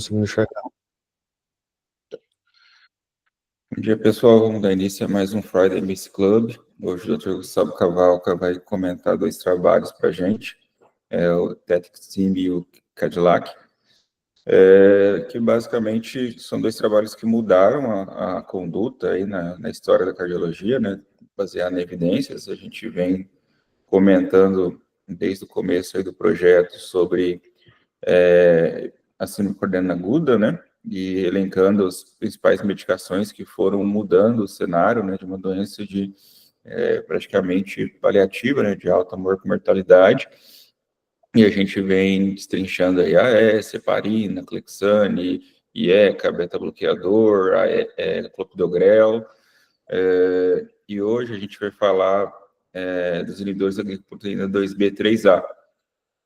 conseguindo enxergar. Bom dia, pessoal. Vamos dar início a mais um Friday Miss Club. Hoje o Dr. Gustavo Cavalca vai comentar dois trabalhos para a gente, o Tactics Team e o Cadillac, que basicamente são dois trabalhos que mudaram a conduta aí na história da cardiologia, né, baseado em evidências. A gente vem comentando desde o começo aí do projeto sobre a síndrome cordana aguda, né? E elencando as principais medicações que foram mudando o cenário, né, de uma doença de praticamente paliativa, né, de alta mortalidade. E a gente vem destrinchando aí AS, heparina, Clexane, IECA, beta-bloqueador, clopidogrel. E hoje a gente vai falar dos inibidores da glicoproteína 2B3A,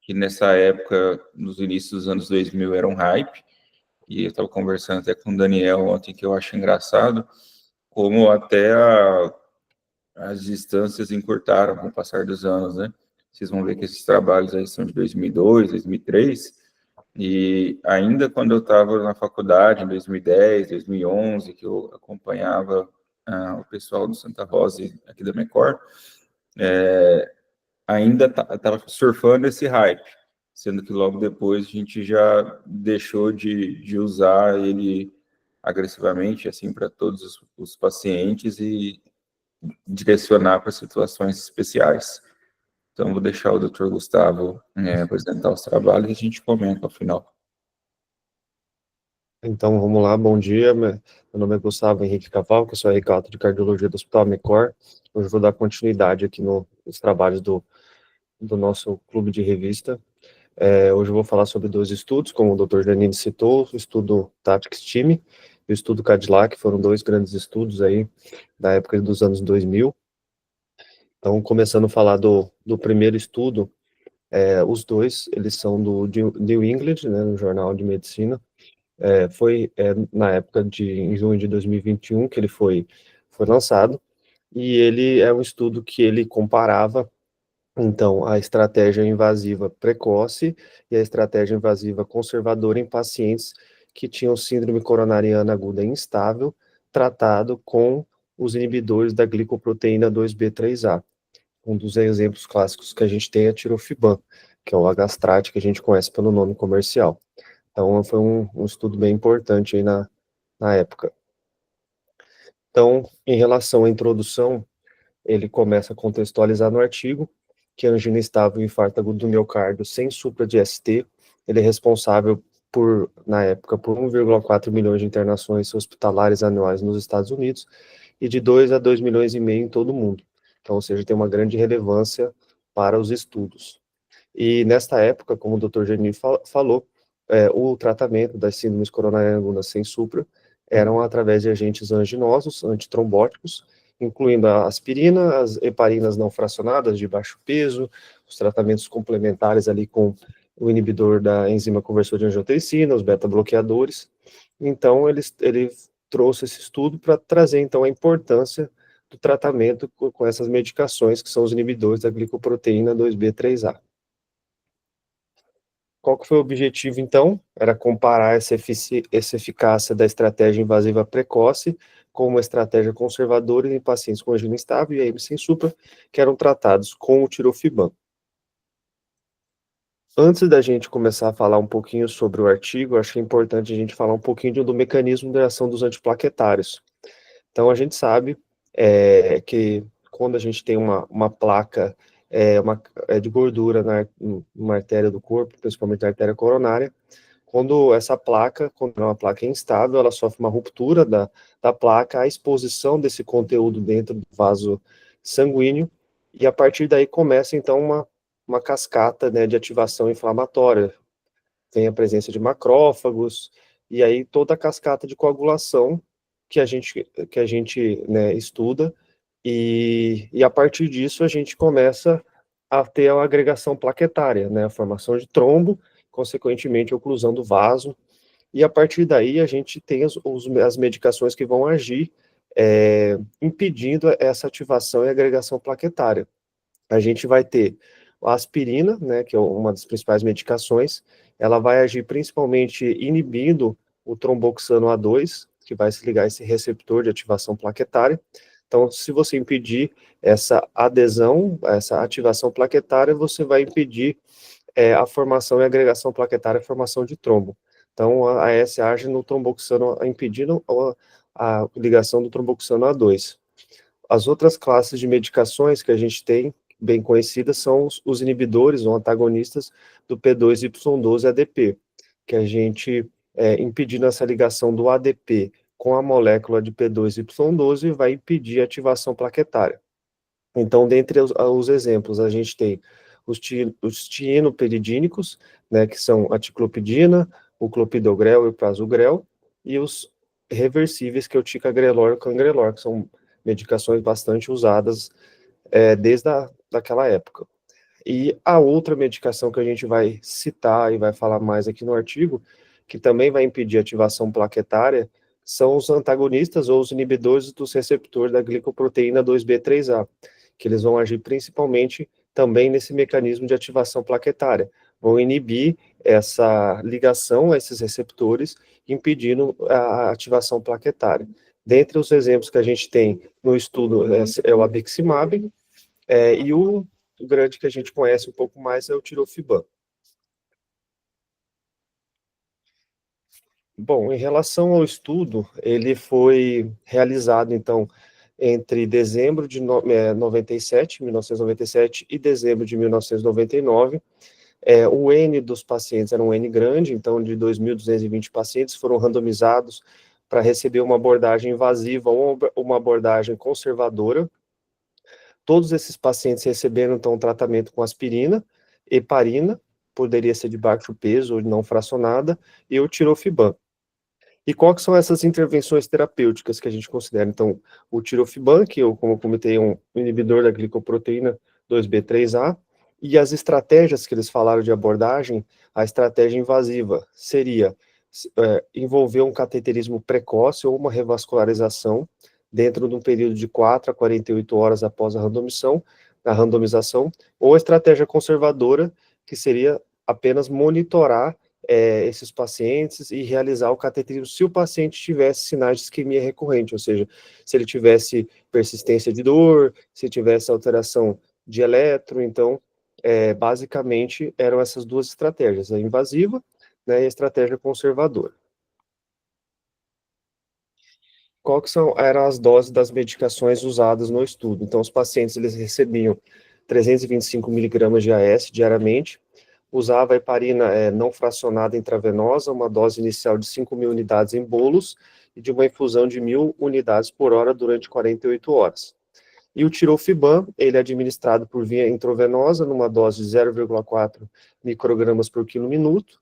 que nessa época, nos inícios dos anos 2000, era um hype, e eu estava conversando até com o Daniel ontem, que eu acho engraçado, como até as distâncias encurtaram com o passar dos anos, né? Vocês vão ver que esses trabalhos aí são de 2002, 2003, e ainda quando eu estava na faculdade, em 2010, 2011, que eu acompanhava o pessoal do Santa Rosa, aqui da Mecor, ainda estava surfando esse hype, sendo que logo depois a gente já deixou de usar ele agressivamente, assim, para todos os pacientes e direcionar para situações especiais. Então, vou deixar o Dr. Gustavo apresentar os trabalhos e a gente comenta ao final. Então, vamos lá, bom dia. Meu nome é Gustavo Henrique Cavalca, eu sou R4 de Cardiologia do Hospital Mecor. Hoje eu vou dar continuidade aqui nos trabalhos do nosso clube de revista. Hoje eu vou falar sobre dois estudos, como o Dr. Janine citou, o estudo Tactics Team e o estudo Cadillac, foram dois grandes estudos aí da época dos anos 2000. Então, começando a falar do primeiro estudo, os dois, eles são do New England, né, no Jornal de Medicina. Foi na época em junho de 2021 que ele foi lançado, e ele é um estudo que ele comparava, então, a estratégia invasiva precoce e a estratégia invasiva conservadora em pacientes que tinham síndrome coronariana aguda instável, tratado com os inibidores da glicoproteína 2B3A. Um dos exemplos clássicos que a gente tem é a tirofiban, que é o agastrate que a gente conhece pelo nome comercial. Então, foi um estudo bem importante aí na época. Então, em relação à introdução, ele começa a contextualizar no artigo que a angina estável e infarto agudo do miocárdio sem supra de ST, ele é responsável por, na época, por 1,4 milhões de internações hospitalares anuais nos Estados Unidos e de 2 a 2 milhões e meio em todo o mundo. Então, ou seja, tem uma grande relevância para os estudos. E nesta época, como o Dr. Geni falou, o tratamento das síndromes coronarianas agudas sem supra eram através de agentes anginosos, antitrombóticos, incluindo a aspirina, as heparinas não fracionadas de baixo peso, os tratamentos complementares ali com o inibidor da enzima conversor de angiotensina, os beta-bloqueadores. Então, ele trouxe esse estudo para trazer, então, a importância do tratamento com essas medicações, que são os inibidores da glicoproteína 2B3A. Qual que foi o objetivo, então? Era comparar essa eficácia da estratégia invasiva precoce com uma estratégia conservadora em pacientes com angina instável e AM sem supra, que eram tratados com o tirofiban. Antes da gente começar a falar um pouquinho sobre o artigo, acho que é importante a gente falar um pouquinho do mecanismo de ação dos antiplaquetários. Então, a gente sabe que quando a gente tem uma placa de gordura numa artéria do corpo, principalmente na artéria coronária, quando essa placa, quando é uma placa instável, ela sofre uma ruptura da placa, a exposição desse conteúdo dentro do vaso sanguíneo, e a partir daí começa, então, uma cascata, né, de ativação inflamatória. Tem a presença de macrófagos, e aí toda a cascata de coagulação que a gente né, estuda, e a partir disso a gente começa a ter a agregação plaquetária, né, a formação de trombo, consequentemente a oclusão do vaso, e a partir daí a gente tem as medicações que vão agir impedindo essa ativação e agregação plaquetária. A gente vai ter a aspirina, né, que é uma das principais medicações, ela vai agir principalmente inibindo o tromboxano A2, que vai se ligar a esse receptor de ativação plaquetária. Então, se você impedir essa adesão, essa ativação plaquetária, você vai impedir a formação e agregação plaquetária, a formação de trombo. Então, a AS age no tromboxano, impedindo a ligação do tromboxano A2. As outras classes de medicações que a gente tem, bem conhecidas, são os inibidores ou antagonistas do P2Y12 ADP, que a gente, impedindo essa ligação do ADP com a molécula de P2Y12, vai impedir a ativação plaquetária. Então, dentre os exemplos, a gente tem os tiinoperidínicos, né, que são a ticlopidina, o clopidogrel e o prasugrel, e os reversíveis, que é o ticagrelor e o cangrelor, que são medicações bastante usadas desde daquela época. E a outra medicação que a gente vai citar e vai falar mais aqui no artigo, que também vai impedir a ativação plaquetária, são os antagonistas ou os inibidores dos receptores da glicoproteína 2B3A, que eles vão agir principalmente também nesse mecanismo de ativação plaquetária, vão inibir essa ligação a esses receptores, impedindo a ativação plaquetária. Dentre os exemplos que a gente tem no estudo é o abeximab, e o grande que a gente conhece um pouco mais é o tirofiban. Bom, em relação ao estudo, ele foi realizado, então, entre dezembro de 1997, e dezembro de 1999. O N dos pacientes era um N grande, então, de 2.220 pacientes foram randomizados para receber uma abordagem invasiva ou uma abordagem conservadora. Todos esses pacientes receberam, então, tratamento com aspirina, heparina, poderia ser de baixo peso ou não fracionada, e o tirofiban. E quais são essas intervenções terapêuticas que a gente considera? Então, o tirofiban, que eu, como comentei, é um inibidor da glicoproteína 2B3A, e as estratégias que eles falaram de abordagem, a estratégia invasiva seria envolver um cateterismo precoce ou uma revascularização dentro de um período de 4 a 48 horas após a randomização, ou a estratégia conservadora, que seria apenas monitorar esses pacientes e realizar o cateterismo se o paciente tivesse sinais de isquemia recorrente, ou seja, se ele tivesse persistência de dor, se tivesse alteração de eletro. Então, basicamente, eram essas duas estratégias, a invasiva, né, e a estratégia conservadora. Eram as doses das medicações usadas no estudo? Então, os pacientes, eles recebiam 325 miligramas de AS diariamente, usava a heparina não fracionada intravenosa, uma dose inicial de 5.000 unidades em bolos, e de uma infusão de 1.000 unidades por hora durante 48 horas. E o tirofiban, ele é administrado por via intravenosa, numa dose de 0,4 microgramas por quilo-minuto,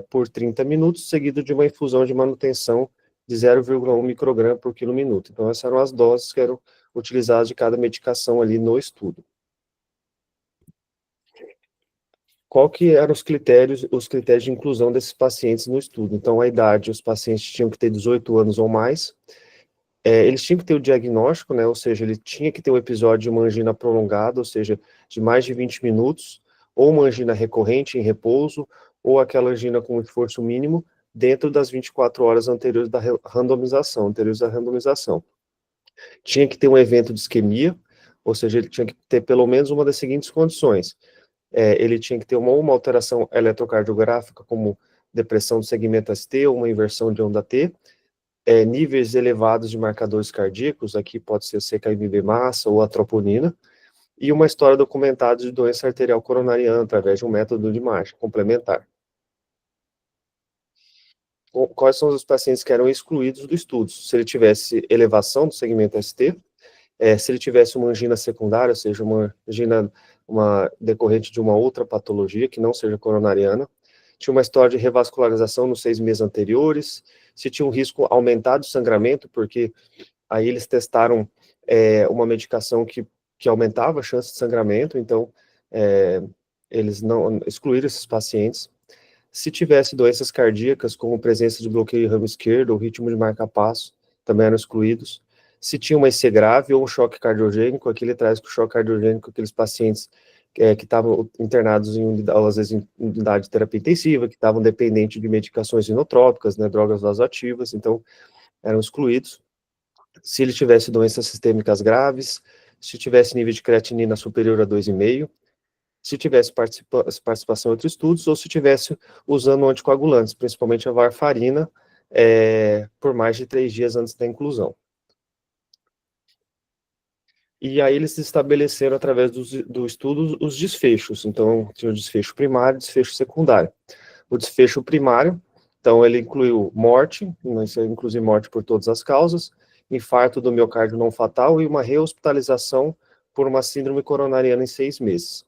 por 30 minutos, seguido de uma infusão de manutenção de 0,1 micrograma por quilo-minuto. Então, essas eram as doses que eram utilizadas de cada medicação ali no estudo. Qual que eram os critérios de inclusão desses pacientes no estudo? Então, a idade, os pacientes tinham que ter 18 anos ou mais, eles tinham que ter o diagnóstico, né, ou seja, ele tinha que ter um episódio de uma angina prolongada, ou seja, de mais de 20 minutos, ou uma angina recorrente em repouso, ou aquela angina com esforço mínimo, dentro das 24 horas anteriores da randomização, Tinha que ter um evento de isquemia, ou seja, ele tinha que ter pelo menos uma das seguintes condições. Ele tinha que ter uma alteração eletrocardiográfica, como depressão do segmento ST, ou uma inversão de onda T, níveis elevados de marcadores cardíacos, aqui pode ser CKMB massa ou a troponina, e uma história documentada de doença arterial coronariana, através de um método de imagem complementar. Quais são os pacientes que eram excluídos do estudo? Se ele tivesse elevação do segmento ST, se ele tivesse uma angina secundária, ou seja, uma angina decorrente de uma outra patologia, que não seja coronariana, tinha uma história de revascularização nos 6 meses anteriores, se tinha um risco aumentado de sangramento, porque aí eles testaram uma medicação que aumentava a chance de sangramento, então eles não excluíram esses pacientes. Se tivesse doenças cardíacas, como presença de bloqueio ramo esquerdo ou ritmo de marca-passo, também eram excluídos. Se tinha uma EC grave ou um choque cardiogênico, aqui ele traz que o choque cardiogênico, aqueles pacientes que estavam internados às vezes em unidade de terapia intensiva, que estavam dependentes de medicações inotrópicas, né, drogas vasoativas, então eram excluídos. Se ele tivesse doenças sistêmicas graves, se tivesse nível de creatinina superior a 2,5, se tivesse participação em outros estudos, ou se tivesse usando anticoagulantes, principalmente a varfarina, por mais de 3 dias antes da inclusão. E aí eles estabeleceram, através do estudo, os desfechos. Então, tinha o desfecho primário e o desfecho secundário. O desfecho primário, então, ele incluiu morte, inclusive morte por todas as causas, infarto do miocárdio não fatal e uma rehospitalização por uma síndrome coronariana em 6 meses.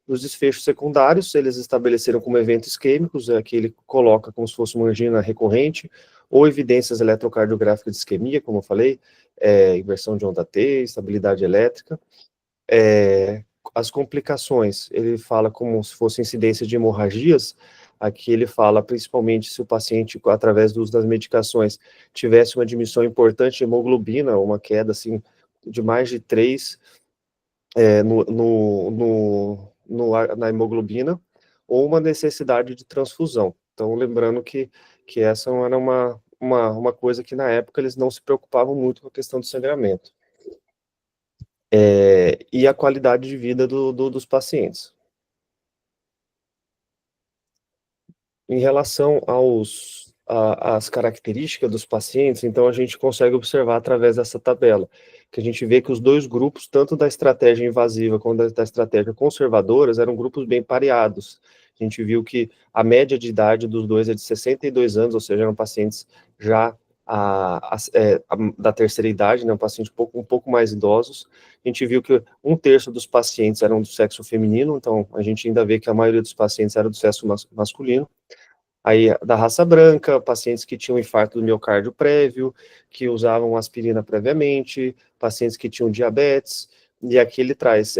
Os desfechos secundários, eles estabeleceram como eventos isquêmicos, que ele coloca como se fosse uma angina recorrente, ou evidências eletrocardiográficas de isquemia, como eu falei, inversão de onda T, estabilidade elétrica. As complicações, ele fala como se fosse incidência de hemorragias, aqui ele fala principalmente se o paciente, através do uso das medicações, tivesse uma diminuição importante de hemoglobina, uma queda assim, de mais de 3 na hemoglobina, ou uma necessidade de transfusão. Então, lembrando que essa era uma coisa que na época eles não se preocupavam muito com a questão do sangramento. E a qualidade de vida dos pacientes. Em relação às características dos pacientes, então a gente consegue observar através dessa tabela, que a gente vê que os dois grupos, tanto da estratégia invasiva quanto da estratégia conservadora, eram grupos bem pareados. A gente viu que a média de idade dos dois é de 62 anos, ou seja, eram pacientes já da terceira idade, né, um paciente um pouco mais idosos. A gente viu que 1/3 dos pacientes eram do sexo feminino, então a gente ainda vê que a maioria dos pacientes era do sexo masculino. Aí, da raça branca, pacientes que tinham infarto do miocárdio prévio, que usavam aspirina previamente, pacientes que tinham diabetes, e aqui ele traz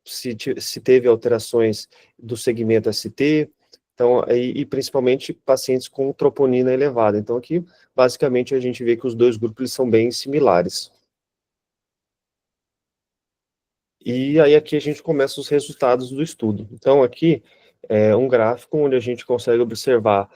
se teve alterações do segmento ST, então, e principalmente pacientes com troponina elevada. Então, aqui, basicamente, a gente vê que os dois grupos eles são bem similares. E aí aqui a gente começa os resultados do estudo. Então aqui é um gráfico onde a gente consegue observar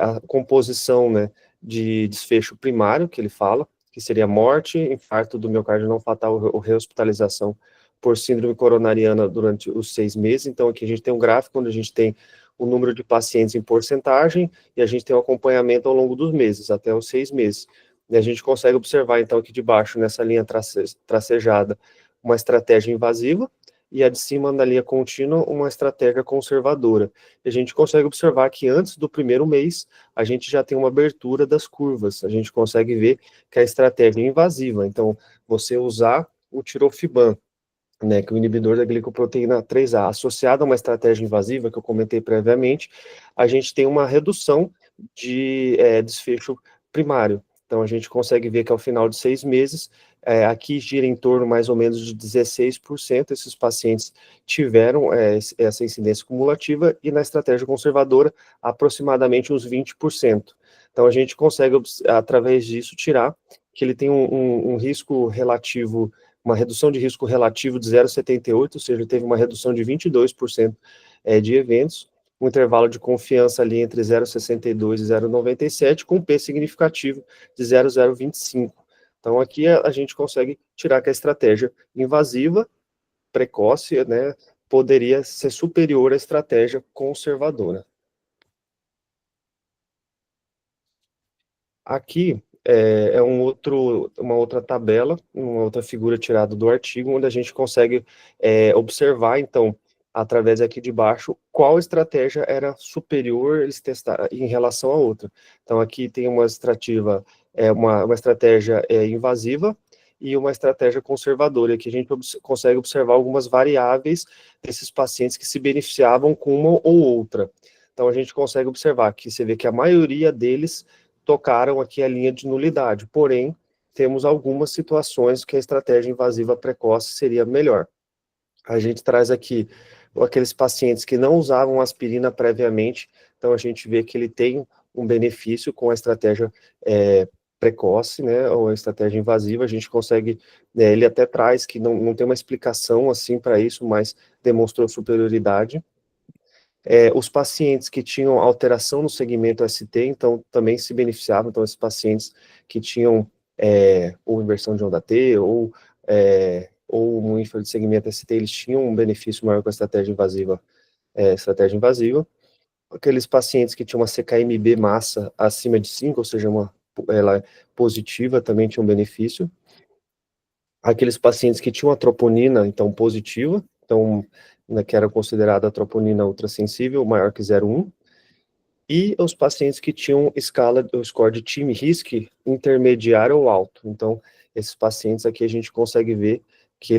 a composição, né, de desfecho primário, que ele fala, que seria morte, infarto do miocárdio não fatal ou rehospitalização por síndrome coronariana durante os 6 meses. Então aqui a gente tem um gráfico onde a gente tem o número de pacientes em porcentagem e a gente tem um acompanhamento ao longo dos meses, até os 6 meses. E a gente consegue observar, então, aqui de baixo, nessa linha tracejada, uma estratégia invasiva, e a de cima, na linha contínua, uma estratégia conservadora. E a gente consegue observar que antes do primeiro mês, a gente já tem uma abertura das curvas, a gente consegue ver que a estratégia é invasiva. Então, você usar o tirofiban, né, que é o inibidor da glicoproteína 3A, associado a uma estratégia invasiva, que eu comentei previamente, a gente tem uma redução de desfecho primário. Então, a gente consegue ver que ao final de 6 meses, aqui gira em torno mais ou menos de 16%, esses pacientes tiveram essa incidência cumulativa, e na estratégia conservadora, aproximadamente uns 20%. Então, a gente consegue, através disso, tirar que ele tem um risco relativo, uma redução de risco relativo de 0,78, ou seja, teve uma redução de 22% de eventos, um intervalo de confiança ali entre 0,62 e 0,97, com P significativo de 0,025. Então, aqui a gente consegue tirar que a estratégia invasiva, precoce, né, poderia ser superior à estratégia conservadora. Aqui uma outra tabela, uma outra figura tirada do artigo, onde a gente consegue observar, então, através aqui de baixo, qual estratégia era superior eles testaram em relação à outra. Então, aqui tem uma estratégia invasiva e uma estratégia conservadora. Aqui a gente consegue observar algumas variáveis desses pacientes que se beneficiavam com uma ou outra. Então, a gente consegue observar que você vê que a maioria deles tocaram aqui a linha de nulidade, porém, temos algumas situações que a estratégia invasiva precoce seria melhor. A gente traz aqui aqueles pacientes que não usavam aspirina previamente, então a gente vê que ele tem um benefício com a estratégia precoce, né, ou a estratégia invasiva, a gente consegue, né, ele até traz que não tem uma explicação assim para isso, mas demonstrou superioridade. Os pacientes que tinham alteração no segmento ST, então, também se beneficiavam, então, esses pacientes que tinham ou inversão de onda T, ou um ínfero de segmento ST, eles tinham um benefício maior com a estratégia invasiva. Aqueles pacientes que tinham uma CKMB massa acima de 5, ou seja, ela positiva, também tinham benefício. Aqueles pacientes que tinham a troponina, então, positiva, então, né, que era considerada a troponina ultrassensível, maior que 0,1, e os pacientes que tinham o score de time RISC intermediário ou alto. Então, esses pacientes aqui a gente consegue ver que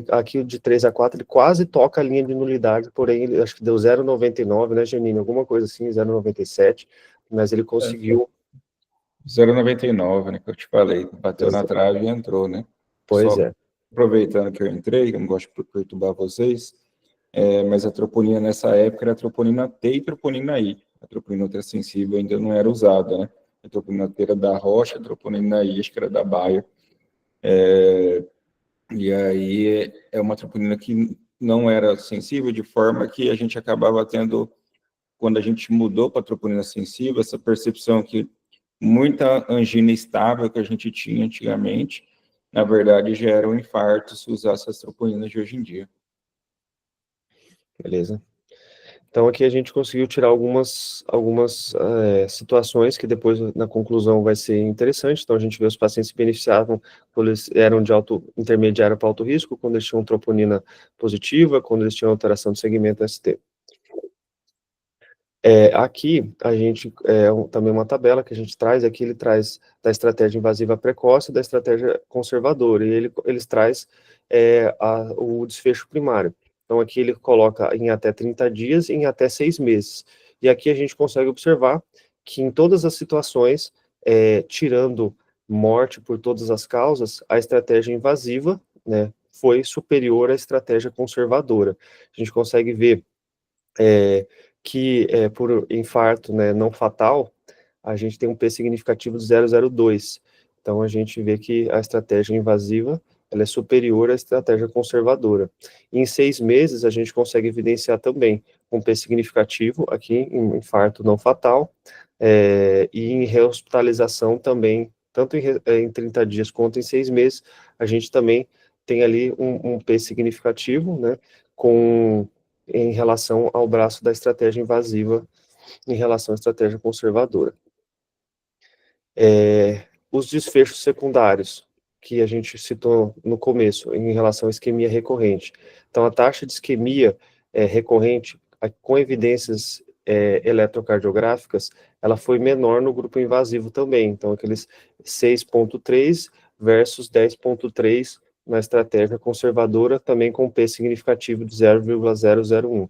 aqui de 3 a 4, ele quase toca a linha de nulidade, porém, ele acho que deu 0,99, né, Janine? Alguma coisa assim, 0,97, mas ele conseguiu... 0,99, né, que eu te falei, bateu na trave e entrou, né? Pois Só é. aproveitando que eu entrei, eu não gosto de perturbar vocês, mas a troponina nessa época era a troponina T e troponina I. A troponina ultrassensível ainda não era usada, né? A troponina T era da Roche, a troponina I acho que era da Bayer. E aí é uma troponina que não era sensível, de forma que a gente acabava tendo, quando a gente mudou para a troponina sensível, essa percepção que muita angina estável que a gente tinha antigamente, na verdade, já era um infarto se usasse as troponinas de hoje em dia. Beleza. Então, aqui a gente conseguiu tirar algumas situações que depois, na conclusão, vai ser interessante. Então, a gente vê os pacientes se beneficiavam quando eles eram de intermediário para alto risco, quando eles tinham troponina positiva, quando eles tinham alteração do segmento ST. Aqui, a gente, também uma tabela que a gente traz, aqui ele traz da estratégia invasiva precoce e da estratégia conservadora, e eles traz o desfecho primário. Então, aqui ele coloca em até 30 dias e em até 6 meses. E aqui a gente consegue observar que em todas as situações, tirando morte por todas as causas, a estratégia invasiva, né, foi superior à estratégia conservadora. A gente consegue ver que por infarto, né, não fatal, a gente tem um P significativo de 0,02. Então, a gente vê que a estratégia invasiva ela é superior à estratégia conservadora. Em 6 meses, a gente consegue evidenciar também um P significativo aqui em infarto não fatal, e em rehospitalização também, tanto em 30 dias quanto em 6 meses, a gente também tem ali um P significativo, né, em relação ao braço da estratégia invasiva em relação à estratégia conservadora. Os desfechos secundários, que a gente citou no começo, em relação à isquemia recorrente. Então, a taxa de isquemia recorrente, com evidências eletrocardiográficas, ela foi menor no grupo invasivo também. Então, aqueles 6,3 versus 10,3 na estratégia conservadora, também com P significativo de 0,001.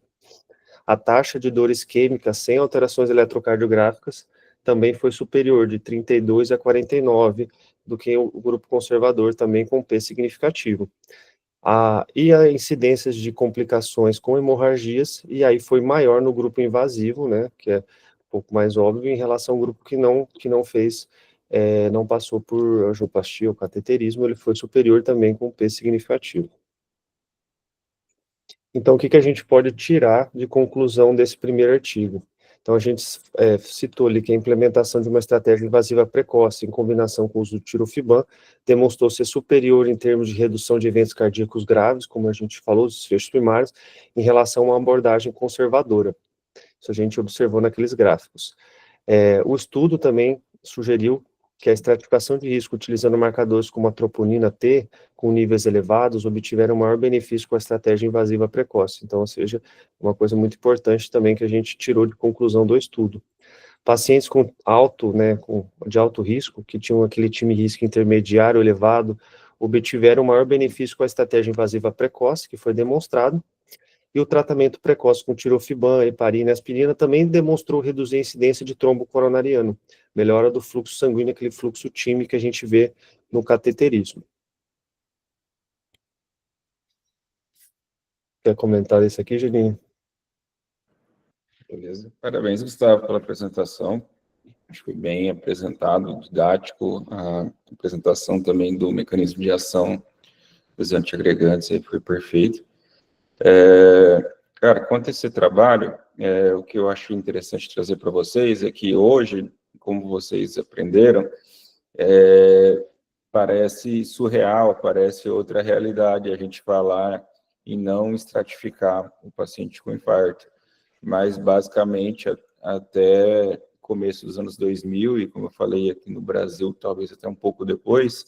A taxa de dor isquêmica sem alterações eletrocardiográficas também foi superior, de 32 a 49, do que o grupo conservador, também com P significativo. E a incidência de complicações com hemorragias, e aí foi maior no grupo invasivo, né, que é um pouco mais óbvio, em relação ao grupo que não fez, não passou por angioplastia ou cateterismo, ele foi superior também com P significativo. Então, o que a gente pode tirar de conclusão desse primeiro artigo? Então, a gente citou ali que a implementação de uma estratégia invasiva precoce, em combinação com o uso do tirofiban, demonstrou ser superior em termos de redução de eventos cardíacos graves, como a gente falou, os desfechos primários, em relação a uma abordagem conservadora. Isso a gente observou naqueles gráficos. O estudo também sugeriu que a estratificação de risco utilizando marcadores como a troponina T, com níveis elevados, obtiveram maior benefício com a estratégia invasiva precoce. Então, ou seja, uma coisa muito importante também que a gente tirou de conclusão do estudo. Pacientes com de alto risco, que tinham aquele time risco intermediário elevado, obtiveram maior benefício com a estratégia invasiva precoce, que foi demonstrado, e o tratamento precoce com tirofiban, heparina e aspirina também demonstrou reduzir a incidência de trombo coronariano, melhora do fluxo sanguíneo, aquele fluxo TIMI que a gente vê no cateterismo. Quer comentar isso aqui, Julinho? Beleza. Parabéns, Gustavo, pela apresentação. Acho que foi bem apresentado, didático, a apresentação também do mecanismo de ação dos antiagregantes aí foi perfeito. Cara, quanto a esse trabalho, o que eu acho interessante trazer para vocês é que hoje, como vocês aprenderam, parece surreal, parece outra realidade a gente falar e não estratificar o paciente com infarto. Mas, basicamente, até começo dos anos 2000, e como eu falei aqui no Brasil, talvez até um pouco depois,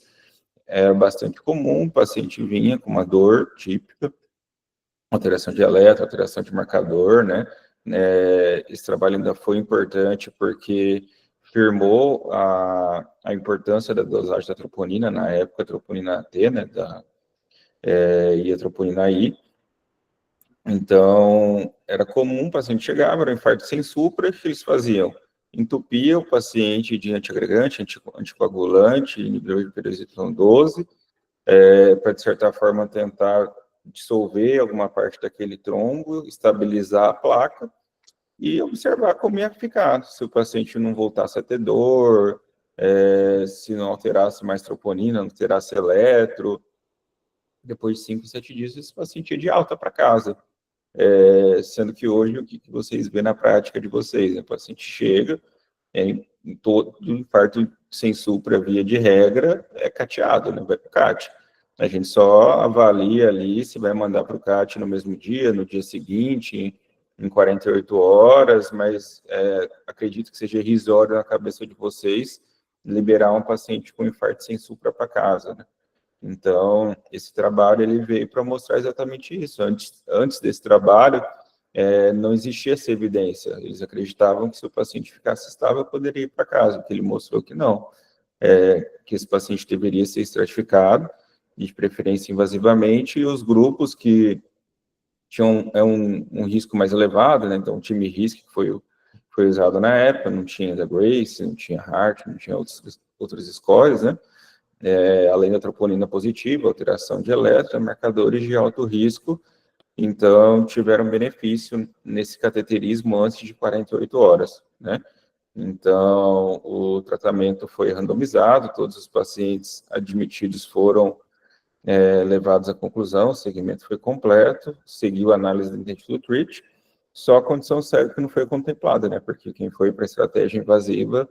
era bastante comum, o paciente vinha com uma dor típica, alteração de eletro, alteração de marcador, né? Esse trabalho ainda foi importante porque firmou a importância da dosagem da troponina, na época, a troponina T, né, e a troponina I. Então, era comum o paciente chegava, era um infarto sem supra, o que eles faziam? Entupia o paciente de antiagregante, anticoagulante, inibidor de peroxítono 12, para, de certa forma, tentar dissolver alguma parte daquele trombo, estabilizar a placa e observar como ia ficar, se o paciente não voltasse a ter dor, se não alterasse mais troponina, não alterasse eletro. Depois de 5, 7 dias, esse paciente ia de alta para casa. Sendo que hoje, o que vocês vê na prática de vocês? O paciente chega, em todo infarto sem supra, via de regra, é cateado, né? Vai para o CAT. A gente só avalia ali se vai mandar para o CAT no mesmo dia, no dia seguinte, em 48 horas, mas acredito que seja irrisório na cabeça de vocês liberar um paciente com infarto sem supra para casa, né? Então, esse trabalho ele veio para mostrar exatamente isso. Antes desse trabalho, não existia essa evidência. Eles acreditavam que se o paciente ficasse estável, poderia ir para casa, o que ele mostrou que não. Que esse paciente deveria ser estratificado, de preferência invasivamente, e os grupos que tinham um risco mais elevado, né? Então, o time RISC, que foi usado na época, não tinha da Grace, não tinha Heart, não tinha outros scores, né? Além da troponina positiva, alteração de eletro, marcadores de alto risco, então tiveram benefício nesse cateterismo antes de 48 horas, né? Então, o tratamento foi randomizado, todos os pacientes admitidos foram levados à conclusão, o segmento foi completo, seguiu a análise do intent to treat, só a condição certa que não foi contemplada, né? Porque quem foi para a estratégia invasiva,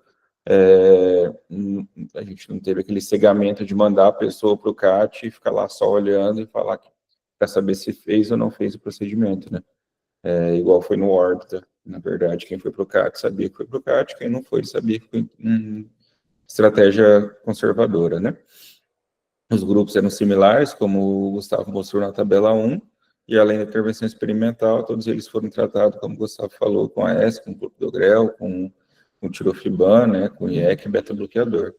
a gente não teve aquele cegamento de mandar a pessoa para o CAT e ficar lá só olhando e falar para saber se fez ou não fez o procedimento, né? Igual foi no órbita, na verdade, quem foi para o CAT sabia que foi para o CAT, quem não foi sabia que foi estratégia conservadora, né? Os grupos eram similares, como o Gustavo mostrou na tabela 1, e além da intervenção experimental, todos eles foram tratados, como o Gustavo falou, com AS, com clopidogrel, com tirofiban, né, com IEC e beta-bloqueador.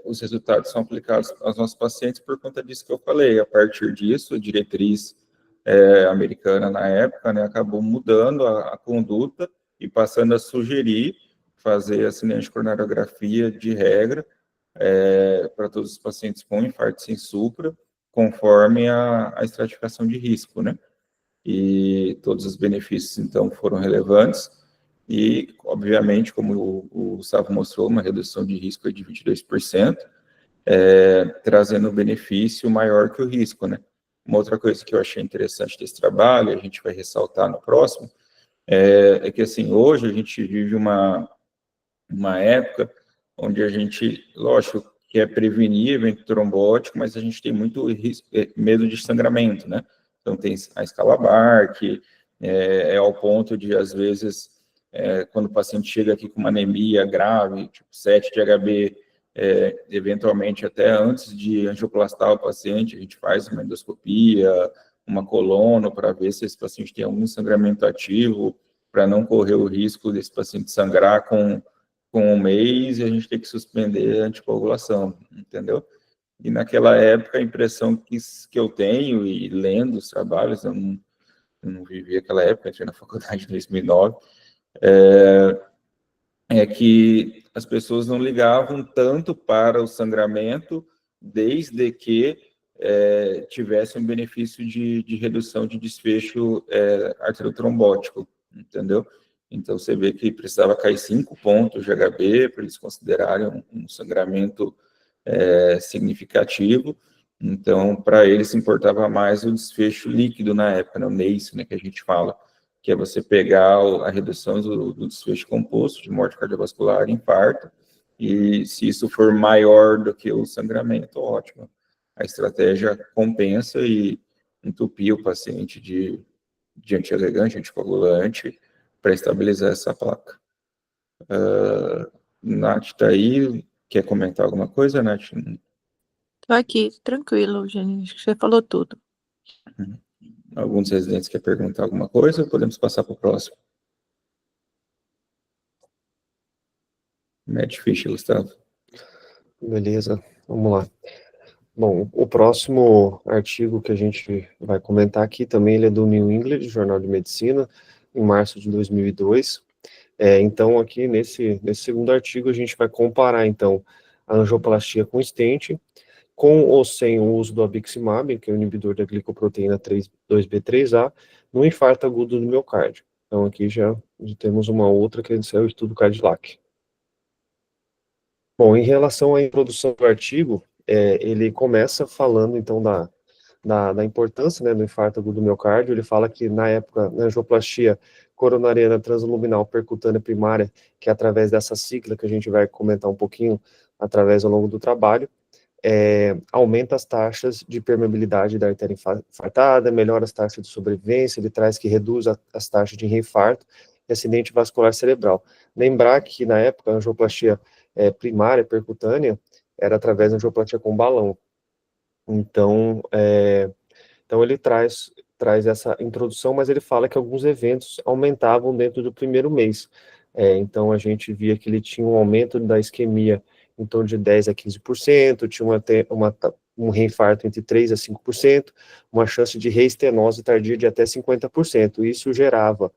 Os resultados são aplicados aos nossos pacientes por conta disso que eu falei. A partir disso, a diretriz americana na época, né, acabou mudando a conduta e passando a sugerir fazer a cineangicoronariografia de regra para todos os pacientes com infarto sem supra, conforme a estratificação de risco, né? E todos os benefícios, então, foram relevantes e, obviamente, como o Gustavo mostrou, uma redução de risco de 22%, trazendo um benefício maior que o risco, né? Uma outra coisa que eu achei interessante desse trabalho, a gente vai ressaltar no próximo, é que, assim, hoje a gente vive uma época onde a gente, lógico, quer prevenir evento trombótico, mas a gente tem muito medo de sangramento, né? Então, tem a escala Bar, que ao ponto de, às vezes, quando o paciente chega aqui com uma anemia grave, tipo 7 de HB, eventualmente até antes de angioplastar o paciente, a gente faz uma endoscopia, uma colono, para ver se esse paciente tem algum sangramento ativo, para não correr o risco desse paciente sangrar com um mês e a gente tem que suspender a anticoagulação, entendeu? E naquela época, a impressão que eu tenho, e lendo os trabalhos, eu não vivi aquela época, entrei na faculdade em 2009, que as pessoas não ligavam tanto para o sangramento, desde que tivesse um benefício de redução de desfecho arteriotrombótico, entendeu? Então, você vê que precisava cair 5 pontos de HB para eles considerarem um sangramento significativo. Então, para eles importava mais o desfecho líquido na época, né, o NACE, né, que a gente fala, que é você pegar a redução do desfecho composto de morte cardiovascular e infarto, e se isso for maior do que o sangramento, ótimo. A estratégia compensa e entupir o paciente de antiagregante, anticoagulante, para estabilizar essa placa. Nath está aí, quer comentar alguma coisa, Nath? Tô aqui, tranquilo, gente. Acho que você falou tudo. Alguns residentes querem perguntar alguma coisa ou podemos passar para o próximo? É difícil, Gustavo. Beleza, vamos lá. Bom, o próximo artigo que a gente vai comentar aqui também, ele é do New England, Jornal de Medicina, em março de 2002. Então, aqui nesse segundo artigo, a gente vai comparar, então, a angioplastia com stent, com ou sem o uso do abiximab, que é o inibidor da glicoproteína 2B3A, no infarto agudo do miocárdio. Então, aqui já temos uma outra, que é o estudo Cadillac. Bom, em relação à introdução do artigo, ele começa falando, então, da importância, né, do infarto agudo do miocárdio. Ele fala que, na época, na angioplastia coronariana transluminal percutânea primária, que é através dessa sigla que a gente vai comentar um pouquinho ao longo do trabalho, aumenta as taxas de permeabilidade da artéria infartada, melhora as taxas de sobrevivência, ele traz que reduz as taxas de reinfarto e acidente vascular cerebral. Lembrar que, na época, a angioplastia primária, percutânea, era através da angioplastia com balão. Então ele traz essa introdução, mas ele fala que alguns eventos aumentavam dentro do primeiro mês. Então, a gente via que ele tinha um aumento da isquemia em torno de 10% a 15%, tinha um reinfarto entre 3% a 5%, uma chance de reestenose tardia de até 50%. Isso gerava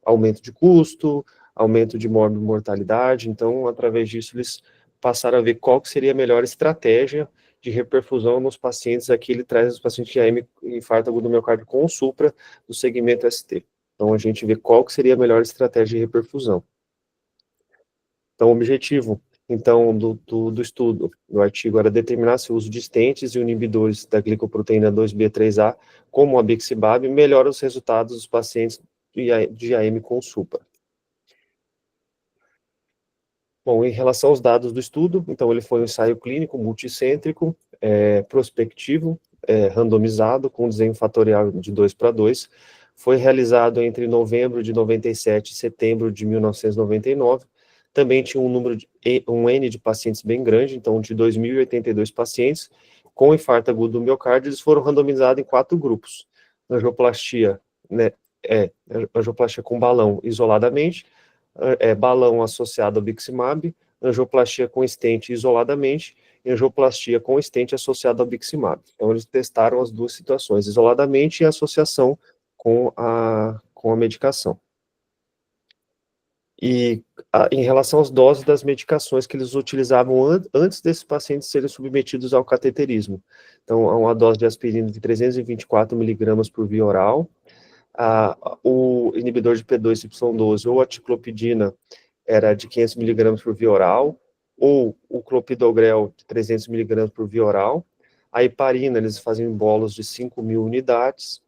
aumento de custo, aumento de mortalidade. Então, através disso, eles passaram a ver qual que seria a melhor estratégia de reperfusão nos pacientes. Aqui ele traz os pacientes de AM, infarto agudo do miocárdio com supra do segmento ST. Então, a gente vê qual que seria a melhor estratégia de reperfusão. Então, o objetivo, então, do estudo, do artigo, era determinar se o uso de stents e inibidores da glicoproteína 2B3A, como o abixibab, melhora os resultados dos pacientes de AM com supra. Bom, em relação aos dados do estudo, então ele foi um ensaio clínico multicêntrico, prospectivo, randomizado, com desenho fatorial de 2:2, foi realizado entre novembro de 97 e setembro de 1999, também tinha um N de pacientes bem grande, então de 2.082 pacientes, com infarto agudo do miocárdio. Eles foram randomizados em 4 grupos, angioplastia, né, angioplastia com balão isoladamente, balão associado ao biximab, angioplastia com stent isoladamente, e angioplastia com stent associado ao biximab. Então, eles testaram as duas situações, isoladamente e associação com a medicação. E em relação às doses das medicações que eles utilizavam antes desses pacientes serem submetidos ao cateterismo. Então, uma dose de aspirina de 324 miligramas por via oral, o inibidor de P2Y12 ou a ticlopidina era de 500 miligramas por via oral, ou o clopidogrel de 300 miligramas por via oral. A heparina, eles faziam bolos de 5.000 unidades,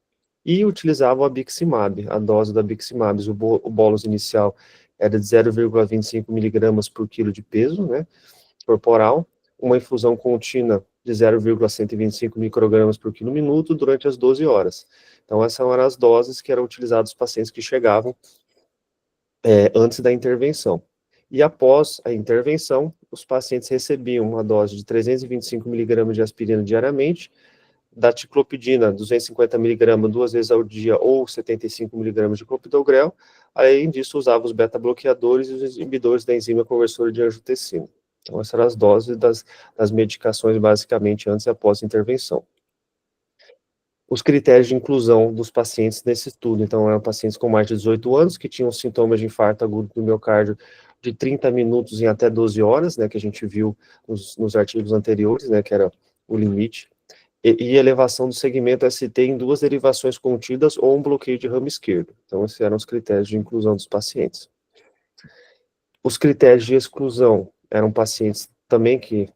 e utilizavam a biximab, a dose da biximab. O bolos inicial era de 0,25 miligramas por quilo de peso, né, corporal, uma infusão contínua de 0,125 microgramas por quilo minuto durante as 12 horas. Então, essas eram as doses que eram utilizadas para os pacientes que chegavam antes da intervenção. E após a intervenção, os pacientes recebiam uma dose de 325 miligramas de aspirina diariamente, da ticlopidina, 250 miligramas 2 vezes ao dia, ou 75 miligramas de clopidogrel. Além disso, usava os beta-bloqueadores e os inibidores da enzima conversora de angiotensina. Então, essas eram as doses das medicações, basicamente, antes e após a intervenção. Os critérios de inclusão dos pacientes nesse estudo, então, eram pacientes com mais de 18 anos, que tinham sintomas de infarto agudo do miocárdio de 30 minutos em até 12 horas, né, que a gente viu nos artigos anteriores, né, que era o limite. e elevação do segmento ST em 2 derivações contidas ou um bloqueio de ramo esquerdo. Então, esses eram os critérios de inclusão dos pacientes. Os critérios de exclusão eram pacientes também que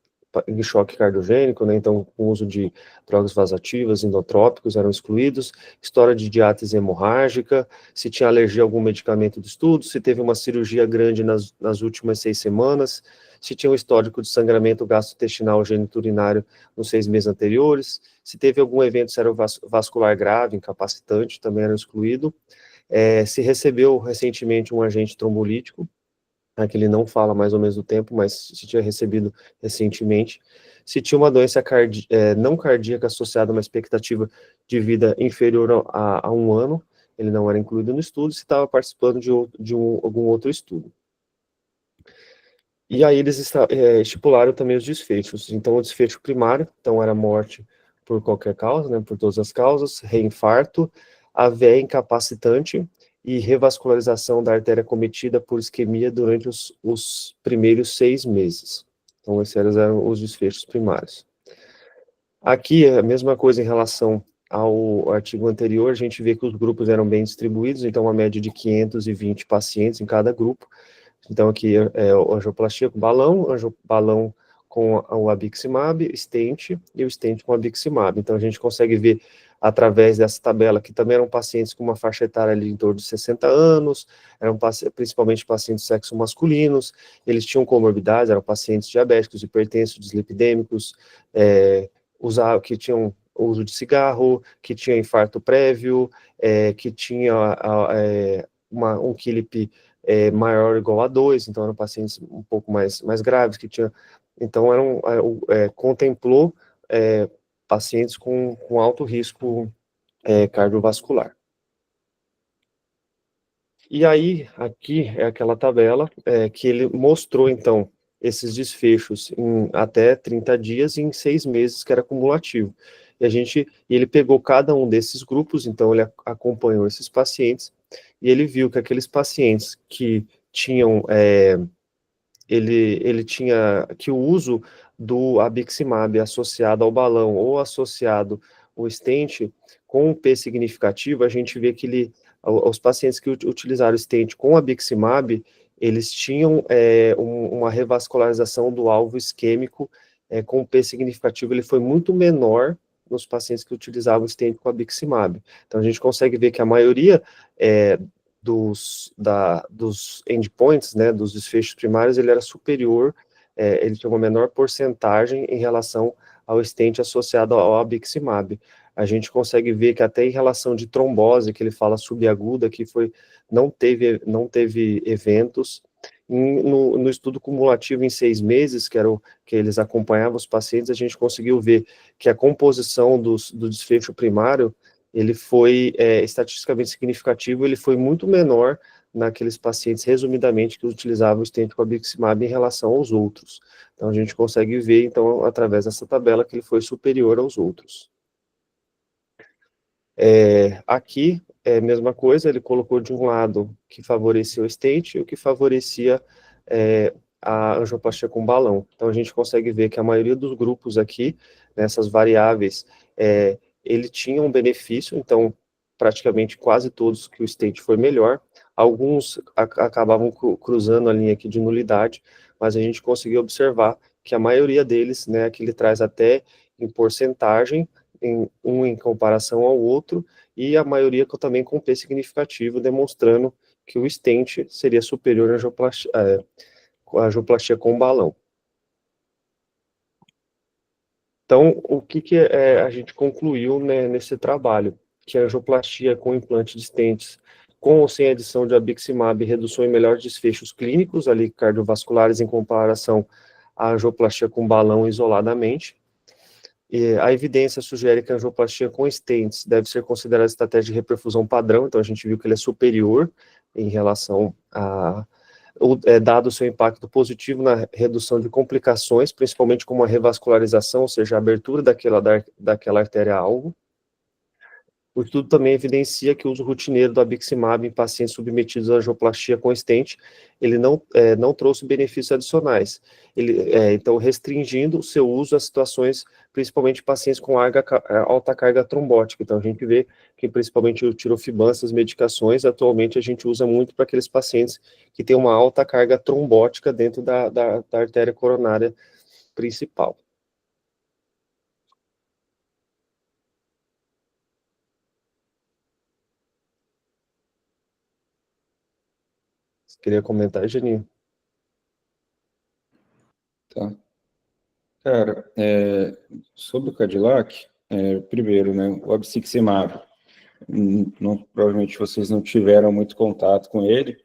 em choque cardiogênico, né, então com uso de drogas vasoativas, endotrópicos eram excluídos, história de diátese hemorrágica, se tinha alergia a algum medicamento do estudo, se teve uma cirurgia grande nas últimas 6 semanas, se tinha um histórico de sangramento gastrointestinal geniturinário nos 6 meses anteriores, se teve algum evento cerebrovascular grave, incapacitante, também era excluído, se recebeu recentemente um agente trombolítico, que ele não fala mais ou menos do tempo, mas se tinha recebido recentemente, se tinha uma doença não cardíaca associada a uma expectativa de vida inferior a 1 ano, ele não era incluído no estudo, se estava participando de algum outro estudo. E aí eles estipularam também os desfechos. Então, o desfecho primário, então era morte por qualquer causa, né, por todas as causas, reinfarto, AVE incapacitante e revascularização da artéria cometida por isquemia durante os primeiros 6 meses. Então, esses eram os desfechos primários. Aqui, a mesma coisa em relação ao artigo anterior, a gente vê que os grupos eram bem distribuídos, então uma média de 520 pacientes em cada grupo. Então, aqui é angioplastia com balão com o abiximab, stent e o stent com abiximab. Então, a gente consegue ver através dessa tabela que também eram pacientes com uma faixa etária ali em torno de 60 anos, eram principalmente pacientes de sexo masculinos, eles tinham comorbidades, eram pacientes diabéticos, hipertensos, dislipidêmicos, que tinham uso de cigarro, que tinha infarto prévio, que tinha um KILIP maior ou igual a 2, então eram pacientes um pouco mais graves, que tinham, então contemplou pacientes com alto risco cardiovascular. E aí, aqui é aquela tabela que ele mostrou, então, esses desfechos em até 30 dias e em 6 meses, que era cumulativo. E ele pegou cada um desses grupos, então ele acompanhou esses pacientes, e ele viu que aqueles pacientes que tinham, ele tinha que o uso do abiximab associado ao balão ou associado ao stent com um P significativo, a gente vê que os pacientes que utilizaram stent com abiximab, eles tinham uma revascularização do alvo isquêmico com um P significativo, ele foi muito menor nos pacientes que utilizavam stent com abiximab. Então, a gente consegue ver que a maioria dos endpoints, né, dos desfechos primários, ele era superior, ele tinha uma menor porcentagem em relação ao stent associado ao abiximab. A gente consegue ver que até em relação de trombose, que ele fala subaguda, que não teve eventos. No estudo cumulativo em 6 meses, que eles acompanhavam os pacientes, a gente conseguiu ver que a composição do desfecho primário, ele foi estatisticamente significativo, ele foi muito menor naqueles pacientes, resumidamente, que utilizavam o stent com abiximab em relação aos outros. Então, a gente consegue ver, então, através dessa tabela, que ele foi superior aos outros. Aqui é a mesma coisa, ele colocou de um lado que favorecia o stent e o que favorecia a angioplastia com balão. Então, a gente consegue ver que a maioria dos grupos aqui, nessas variáveis, ele tinha um benefício, então, praticamente quase todos que o stent foi melhor. Alguns acabavam cruzando a linha aqui de nulidade, mas a gente conseguiu observar que a maioria deles, né, que ele traz até em porcentagem, em comparação ao outro, e a maioria também com P significativo, demonstrando que o stent seria superior à angioplastia com balão. Então, o que a gente concluiu, né, nesse trabalho? Que a angioplastia com implante de stents, com ou sem adição de abiximab, redução em melhores desfechos clínicos ali cardiovasculares em comparação à angioplastia com balão isoladamente. A evidência sugere que a angioplastia com stents deve ser considerada estratégia de reperfusão padrão, então a gente viu que ele é superior em relação dado o seu impacto positivo na redução de complicações, principalmente como a revascularização, ou seja, a abertura daquela artéria-alvo. O estudo também evidencia que o uso rotineiro do abiximab em pacientes submetidos à angioplastia com stent, ele não trouxe benefícios adicionais. Então, restringindo o seu uso a situações, principalmente pacientes com alta carga trombótica. Então, a gente vê que principalmente o tirofiban, essas medicações, atualmente a gente usa muito para aqueles pacientes que têm uma alta carga trombótica dentro da artéria coronária principal. Você queria comentar, Janinho? Tá. Cara, sobre o Cadillac, primeiro, né, o abciximab, provavelmente vocês não tiveram muito contato com ele.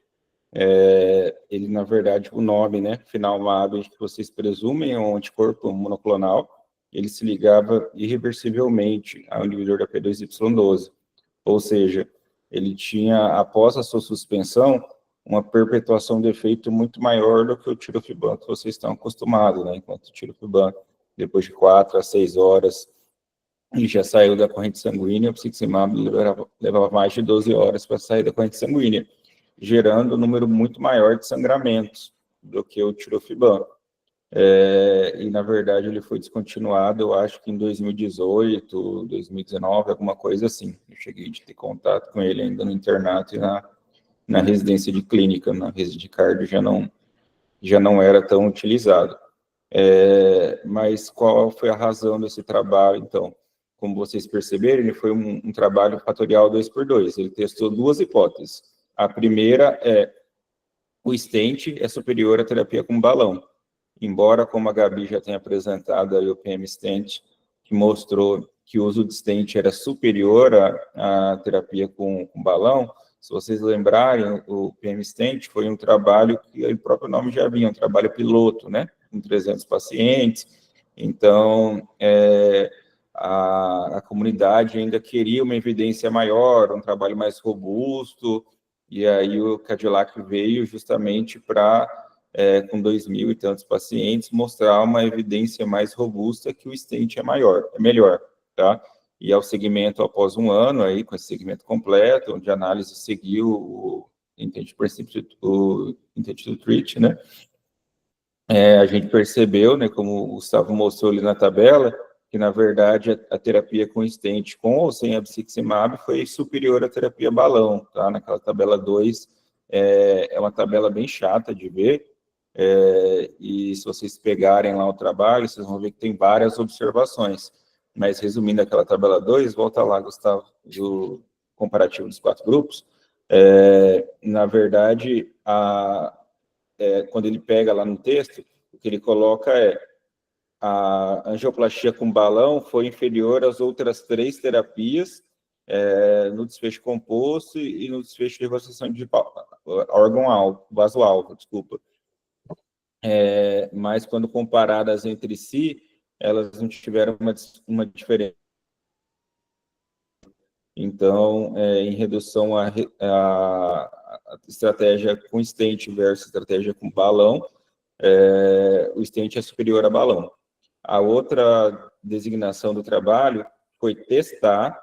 Ele, na verdade, o nome, né, Finalmab, que vocês presumem é um anticorpo monoclonal, ele se ligava irreversivelmente ao inibidor da P2Y12, ou seja, ele tinha, após a sua suspensão, uma perpetuação de efeito muito maior do que o tirofiban que vocês estão acostumados, né, enquanto o tirofiban, depois de 4 a 6 horas, ele já saiu da corrente sanguínea, o piximab levava mais de 12 horas para sair da corrente sanguínea, gerando um número muito maior de sangramentos do que o tirofiban. E, na verdade, ele foi descontinuado, eu acho que em 2018, 2019, alguma coisa assim. Eu cheguei de ter contato com ele ainda no internato e na residência de clínica, na residência de cardio já não era tão utilizado. Mas qual foi a razão desse trabalho, então? Como vocês perceberam, ele foi um trabalho fatorial 2x2. Ele testou duas hipóteses. A primeira é o stent é superior à terapia com balão. Embora, como a Gabi já tenha apresentado aí o PM stent, que mostrou que o uso de stent era superior à terapia com balão, se vocês lembrarem, o PM stent foi um trabalho que o próprio nome já vinha, um trabalho piloto, né? Com 300 pacientes. Então, a comunidade ainda queria uma evidência maior, um trabalho mais robusto, e aí o Cadillac veio justamente para, com 2.000 e tantos pacientes, mostrar uma evidência mais robusta que o stent é melhor, tá? E ao segmento após um ano, aí, com esse segmento completo, onde a análise seguiu o intent to treat, né? A gente percebeu, né, como o Gustavo mostrou ali na tabela, que, na verdade, a terapia com stent, com ou sem abciximab, foi superior à terapia balão, tá? Naquela tabela 2, é uma tabela bem chata de ver, e se vocês pegarem lá o trabalho, vocês vão ver que tem várias observações. Mas, resumindo aquela tabela 2, volta lá, Gustavo, do comparativo dos 4 grupos, na verdade, quando ele pega lá no texto, o que ele coloca a angioplastia com balão foi inferior às outras 3 terapias no desfecho composto e no desfecho de reconstrução de órgão-alvo, vaso-alvo, desculpa. Mas quando comparadas entre si, elas não tiveram uma diferença. Então, em redução à estratégia com stent versus estratégia com balão, o stent é superior a balão. A outra designação do trabalho foi testar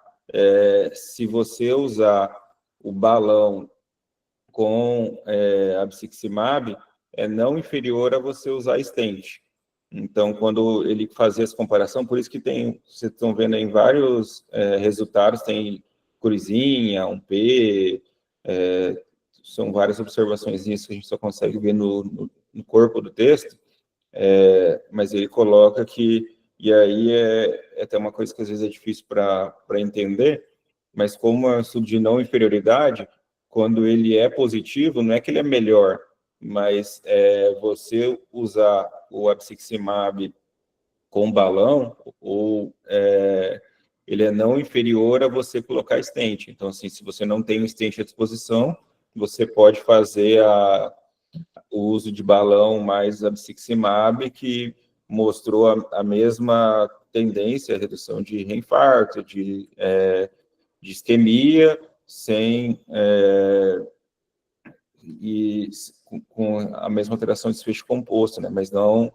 se você usar o balão com abciximab é não inferior a você usar stent. Então, quando ele fazia essa comparação, por isso que vocês estão vendo em vários resultados, tem cruzinha, um P, são várias observações nisso que a gente só consegue ver no corpo do texto, mas ele coloca que, e aí é até uma coisa que às vezes é difícil para entender, mas como é um estudo de não inferioridade, quando ele é positivo, não é que ele é melhor, mas você usar o abciximab com balão, ou ele é não inferior a você colocar stent. Então, assim, se você não tem um stent à disposição, você pode fazer o uso de balão mais abciximab, que mostrou a mesma tendência, a redução de reinfarto, de isquemia, sem e com a mesma alteração de desfecho composto, né? Mas não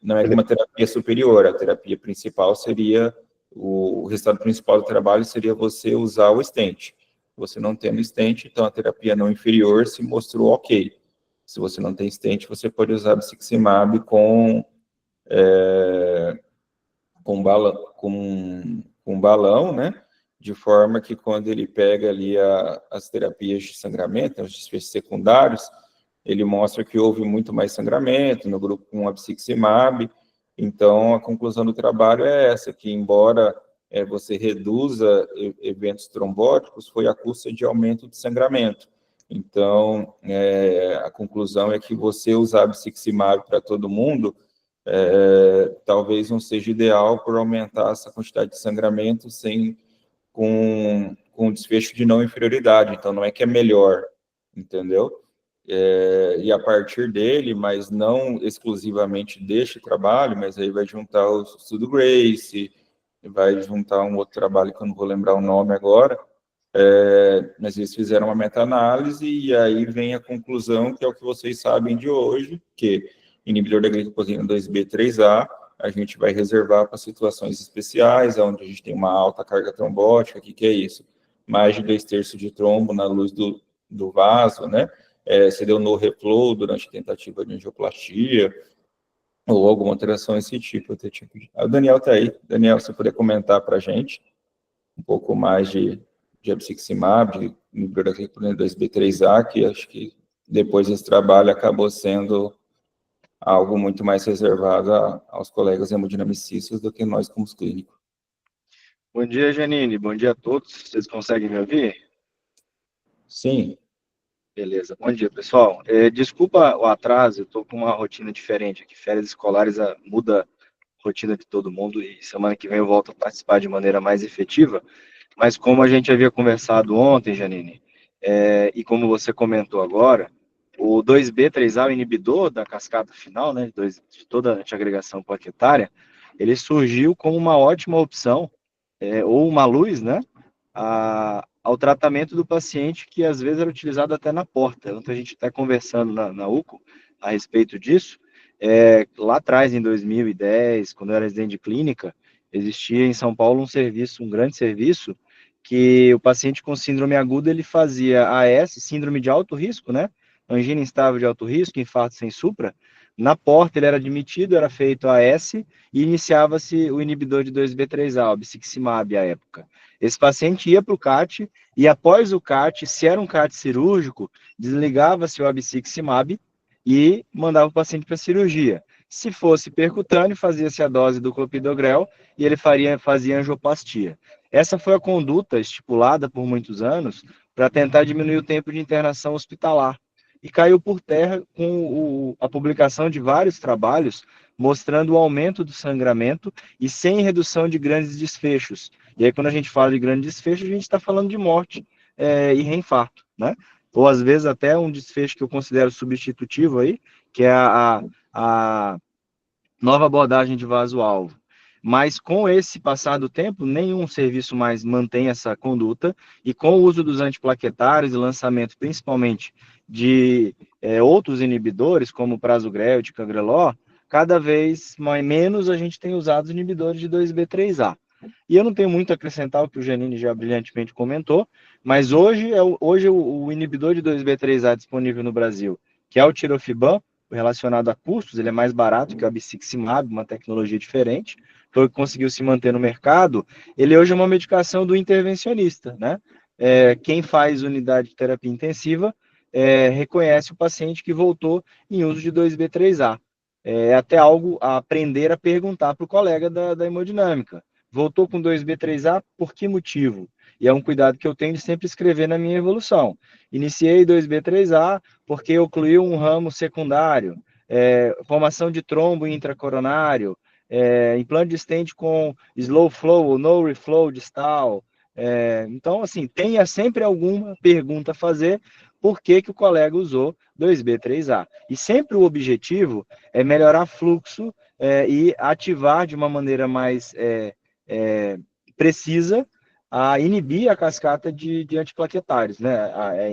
é uma terapia superior, a terapia principal seria o resultado principal do trabalho seria você usar o stent. Você não tendo stent, então a terapia não inferior se mostrou ok. Se você não tem stent, você pode usar bexigcitrinib com balão, né? De forma que quando ele pega ali as terapias de sangramento, os desfechos secundários, ele mostra que houve muito mais sangramento no grupo com abciximab. Então, a conclusão do trabalho é essa, que embora você reduza eventos trombóticos, foi à custa de aumento de sangramento. Então, a conclusão é que você usar abciximab para todo mundo talvez não seja ideal por aumentar essa quantidade de sangramento com desfecho de não inferioridade. Então, não é que é melhor, entendeu? E a partir dele, mas não exclusivamente deste trabalho, mas aí vai juntar o estudo Grace, vai juntar um outro trabalho que eu não vou lembrar o nome agora, mas eles fizeram uma meta-análise e aí vem a conclusão, que é o que vocês sabem de hoje, que inibidor da glicoposina 2B3A, a gente vai reservar para situações especiais, onde a gente tem uma alta carga trombótica. O que é isso? Mais de 2/3 de trombo na luz do vaso, né? Você deu no reflow durante a tentativa de angioplastia, ou alguma alteração desse tipo. O Daniel está aí. Daniel, se puder comentar para a gente um pouco mais de abciximab, de inibidor da glicoposina 2B3A, que acho que depois desse trabalho acabou sendo algo muito mais reservado aos colegas hemodinamicistas do que nós como clínicos. Bom dia, Janine. Bom dia a todos. Vocês conseguem me ouvir? Sim. Beleza. Bom dia, pessoal. Desculpa o atraso, eu estou com uma rotina diferente aqui. Férias escolares muda a rotina de todo mundo e semana que vem eu volto a participar de maneira mais efetiva. Mas como a gente havia conversado ontem, Janine, e como você comentou agora, o 2B3A, o inibidor da cascata final, né, de toda a antiagregação plaquetária, ele surgiu como uma ótima opção, ou uma luz, né, ao tratamento do paciente que às vezes era utilizado até na porta. Ontem a gente está conversando na UCO a respeito disso. Lá atrás, em 2010, quando eu era residente de clínica, existia em São Paulo um grande serviço, que o paciente com síndrome aguda, ele fazia AS, síndrome de alto risco, né? Angina instável de alto risco, infarto sem supra. Na porta ele era admitido, era feito AS e iniciava-se o inibidor de 2B3A, o bexigcitrinib à época. Esse paciente ia para o CAT e após o CAT, se era um CAT cirúrgico, desligava-se o abciximab e mandava o paciente para a cirurgia. Se fosse percutâneo, fazia-se a dose do clopidogrel e ele fazia angioplastia. Essa foi a conduta estipulada por muitos anos para tentar diminuir o tempo de internação hospitalar. E caiu por terra com a publicação de vários trabalhos mostrando o aumento do sangramento e sem redução de grandes desfechos. E aí, quando a gente fala de grandes desfechos, a gente está falando de morte e reinfarto, né? Ou às vezes até um desfecho que eu considero substitutivo aí, que é a nova abordagem de vaso-alvo. Mas com esse passar do tempo, nenhum serviço mais mantém essa conduta, e com o uso dos antiplaquetários e lançamento principalmente de outros inibidores, como o prasugrel e ticagrelor, cada vez menos a gente tem usado os inibidores de 2B3A. E eu não tenho muito a acrescentar o que o Janine já brilhantemente comentou, mas hoje o inibidor de 2B3A disponível no Brasil, que é o tirofiban, relacionado a custos, ele é mais barato que o abciximab, uma tecnologia diferente, foi o que conseguiu se manter no mercado. Ele hoje é uma medicação do intervencionista, né? Quem faz unidade de terapia intensiva reconhece o paciente que voltou em uso de 2B3A. É até algo a aprender a perguntar para o colega da hemodinâmica. Voltou com 2B3A, por que motivo? E é um cuidado que eu tenho de sempre escrever na minha evolução. Iniciei 2B3A porque ocluiu um ramo secundário, formação de trombo intracoronário, implante de stent com slow flow ou no reflow distal. Então, assim, tenha sempre alguma pergunta a fazer, por que o colega usou 2B3A. E sempre o objetivo é melhorar fluxo e ativar de uma maneira mais precisa a inibir a cascata de antiplaquetários, né?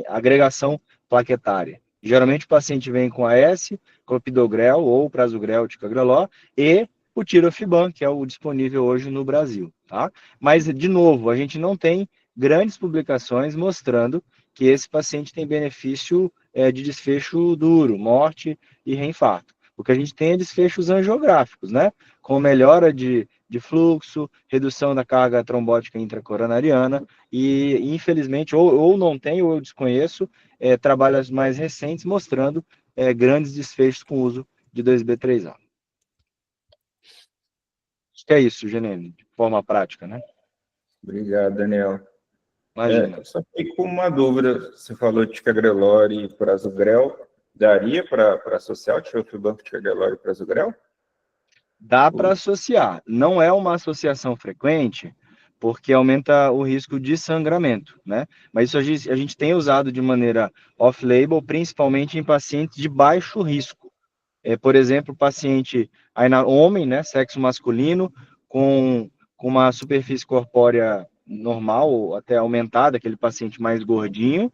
A agregação plaquetária. Geralmente o paciente vem com AS, clopidogrel ou prasugrel, ticagrelor, e o Tirofiban, que é o disponível hoje no Brasil, tá? Mas, de novo, a gente não tem grandes publicações mostrando que esse paciente tem benefício de desfecho duro, morte e reinfarto. O que a gente tem é desfechos angiográficos, né? Com melhora de fluxo, redução da carga trombótica intracoronariana e, infelizmente, ou não tem, ou eu desconheço, trabalhos mais recentes mostrando grandes desfechos com o uso de 2B3A. Acho que é isso, Genene, de forma prática, né? Obrigado, Daniel. Imagina. Eu só fiquei com uma dúvida. Você falou de Ticagrelor e Prasugrel. Daria para associar o Tirofiban com Ticagrelor e Prasugrel? Dá para associar. Não é uma associação frequente, porque aumenta o risco de sangramento, né? Mas isso a gente tem usado de maneira off-label, principalmente em pacientes de baixo risco. Por exemplo, paciente homem, né, sexo masculino, com uma superfície corpórea normal, ou até aumentada, aquele paciente mais gordinho,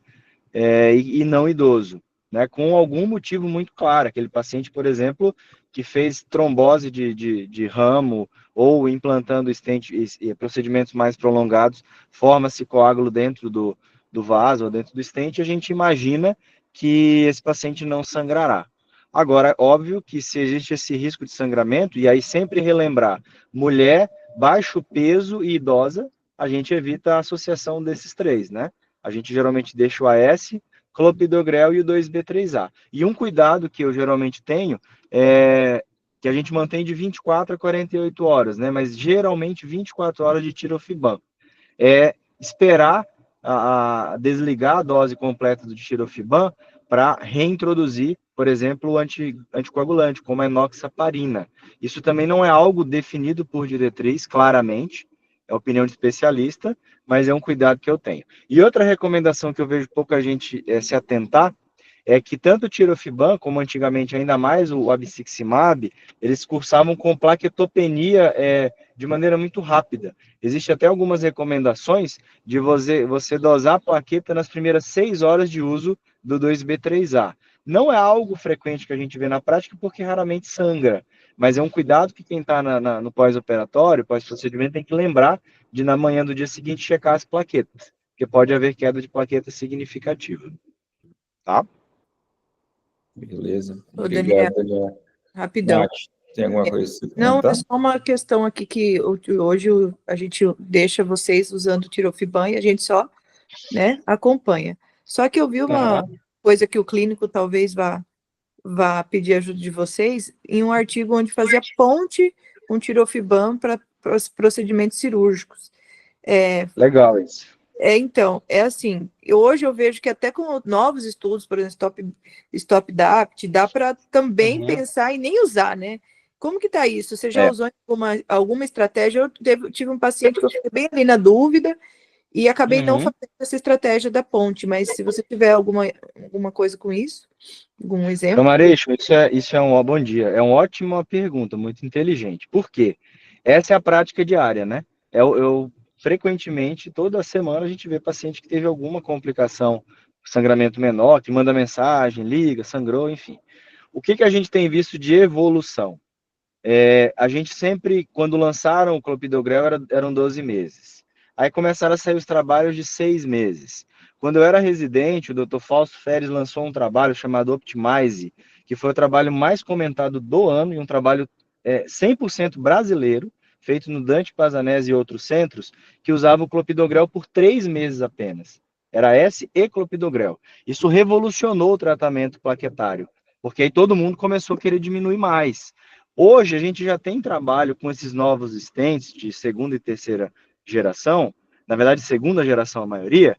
e não idoso, né, com algum motivo muito claro. Aquele paciente, por exemplo, que fez trombose de ramo ou implantando stent e procedimentos mais prolongados, forma-se coágulo dentro do vaso ou dentro do stent, a gente imagina que esse paciente não sangrará. Agora, óbvio que se existe esse risco de sangramento, e aí sempre relembrar, mulher, baixo peso e idosa, a gente evita a associação desses três, né? A gente geralmente deixa o AS, clopidogrel e o 2B3A. E um cuidado que eu geralmente tenho é que a gente mantém de 24 a 48 horas, né? Mas geralmente 24 horas de tirofiban. É esperar a desligar a dose completa do tirofiban para reintroduzir, por exemplo, o anticoagulante, como a enoxaparina. Isso também não é algo definido por diretriz, claramente, é opinião de especialista, mas é um cuidado que eu tenho. E outra recomendação que eu vejo pouca gente se atentar é que tanto o tirofiban, como antigamente ainda mais o abciximab, eles cursavam com plaquetopenia de maneira muito rápida. Existem até algumas recomendações de você dosar a plaqueta nas primeiras 6 horas de uso do 2B3A. Não é algo frequente que a gente vê na prática, porque raramente sangra, mas é um cuidado que quem está no pós-operatório, pós-procedimento, tem que lembrar de, na manhã do dia seguinte, checar as plaquetas, porque pode haver queda de plaqueta significativa. Tá? Beleza. Ô, Daniel, Obrigado, Daniel. rapidão. Nath, tem alguma coisa para você Não, é comentar? só uma questão aqui que hoje a gente deixa vocês usando o Tirofiban e a gente só, né, acompanha. Só que eu vi uma coisa que o clínico talvez vá pedir ajuda de vocês em um artigo onde fazia ponte com Tirofiban para procedimentos cirúrgicos. Legal isso. Então, é assim, hoje eu vejo que até com novos estudos, por exemplo, Stop DAPT, dá para também pensar em nem usar, né? Como que tá isso? Você já usou alguma estratégia? Eu tive um paciente que eu fiquei bem ali na dúvida e acabei não fazendo essa estratégia da ponte, mas se você tiver alguma coisa com isso, algum exemplo? Camareixo, isso é um bom dia. É uma ótima pergunta, muito inteligente. Por quê? Essa é a prática diária, né? Frequentemente, toda semana, a gente vê paciente que teve alguma complicação, sangramento menor, que manda mensagem, liga, sangrou, enfim. O que a gente tem visto de evolução? A gente sempre, quando lançaram o clopidogrel, eram 12 meses. Aí começaram a sair os trabalhos de 6 meses. Quando eu era residente, o Dr. Fausto Feres lançou um trabalho chamado Optimize, que foi o trabalho mais comentado do ano, e um trabalho 100% brasileiro, feito no Dante Pazanese e outros centros, que usava o clopidogrel por 3 meses apenas. Era S e clopidogrel. Isso revolucionou o tratamento plaquetário, porque aí todo mundo começou a querer diminuir mais. Hoje, a gente já tem trabalho com esses novos stents de segunda e terceira geração, na verdade, segunda geração a maioria,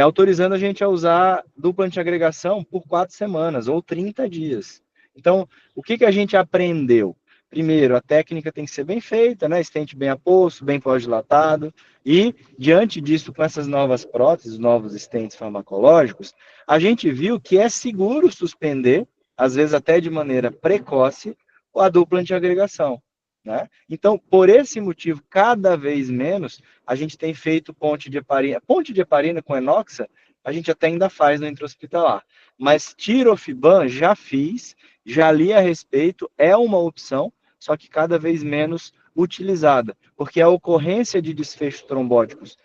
autorizando a gente a usar dupla antiagregação por 4 semanas ou 30 dias. Então, o que a gente aprendeu? Primeiro, a técnica tem que ser bem feita, né? Stent bem aposto, bem pós-dilatado, e, diante disso, com essas novas próteses, novos stents farmacológicos, a gente viu que é seguro suspender, às vezes até de maneira precoce, a dupla antiagregação, né? Então, por esse motivo, cada vez menos, a gente tem feito ponte de heparina com enoxa, a gente até ainda faz no intra-hospitalar. Mas tirofiban já fiz, já li a respeito, é uma opção, só que cada vez menos utilizada, porque a ocorrência de desfechos trombóticos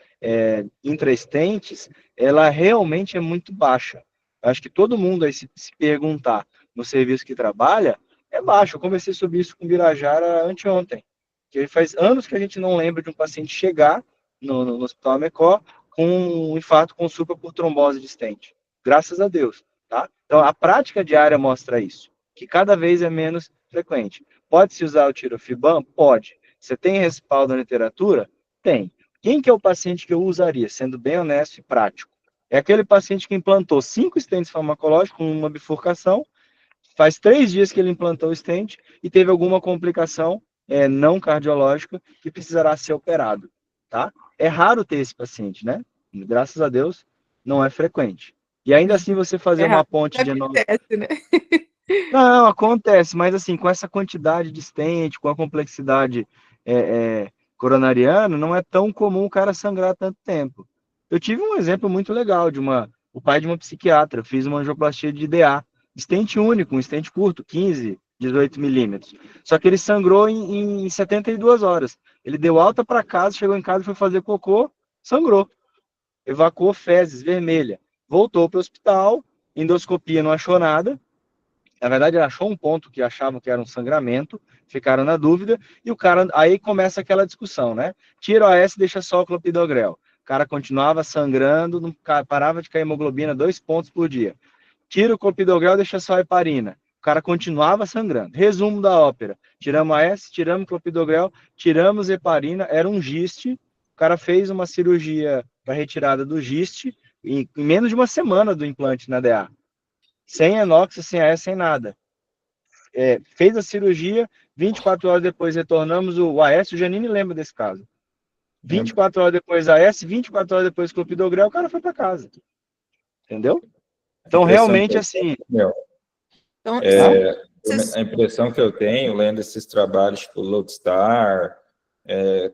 intraestentes, ela realmente é muito baixa. Acho que todo mundo aí se perguntar no serviço que trabalha, é baixo. Eu conversei sobre isso com o Birajara anteontem, que faz anos que a gente não lembra de um paciente chegar no Hospital Amecó com um infarto com supra por trombose de stent. Graças a Deus, tá? Então, a prática diária mostra isso, que cada vez é menos frequente. Pode-se usar o tirofibam? Pode. Você tem respaldo na literatura? Tem. Quem que é o paciente que eu usaria, sendo bem honesto e prático? É aquele paciente que implantou 5 stents farmacológicos com uma bifurcação, faz 3 dias que ele implantou o stent e teve alguma complicação não cardiológica que precisará ser operado, tá? É raro ter esse paciente, né? Graças a Deus, não é frequente. E ainda assim você fazer uma ponte de... Acontece, né? Não, acontece, mas assim, com essa quantidade de stent, com a complexidade coronariana, não é tão comum o cara sangrar tanto tempo. Eu tive um exemplo muito legal o pai de uma psiquiatra, fiz uma angioplastia de DA, stent único, um stent curto, 15, 18 milímetros. Só que ele sangrou em 72 horas. Ele deu alta para casa, chegou em casa, foi fazer cocô, sangrou. Evacuou fezes, vermelha. Voltou para o hospital, endoscopia não achou nada. Na verdade, ele achou um ponto que achavam que era um sangramento, ficaram na dúvida, e o cara, aí começa aquela discussão, né? Tira o AS, deixa só o clopidogrel. O cara continuava sangrando, não parava de cair hemoglobina 2 pontos por dia. Tira o clopidogrel, deixa só a heparina. O cara continuava sangrando. Resumo da ópera. Tiramos AS, tiramos clopidogrel, tiramos heparina, era um giste. O cara fez uma cirurgia para retirada do giste em menos de uma semana do implante na DA. Sem enox, sem AS, sem nada. Fez a cirurgia, 24 horas depois retornamos o AS, o Janine lembra desse caso. 24 horas depois AS, 24 horas depois clopidogrel, o cara foi para casa. Entendeu? Então, realmente, assim... Então, A impressão que eu tenho, lendo esses trabalhos tipo Lodestar,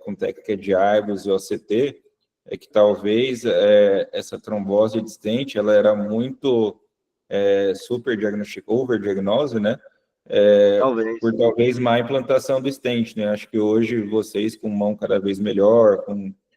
com técnica de Ibus e OCT, é que talvez essa trombose de stent, ela era muito overdiagnose, né? Por talvez má implantação do stent, né? Acho que hoje vocês, com mão cada vez melhor,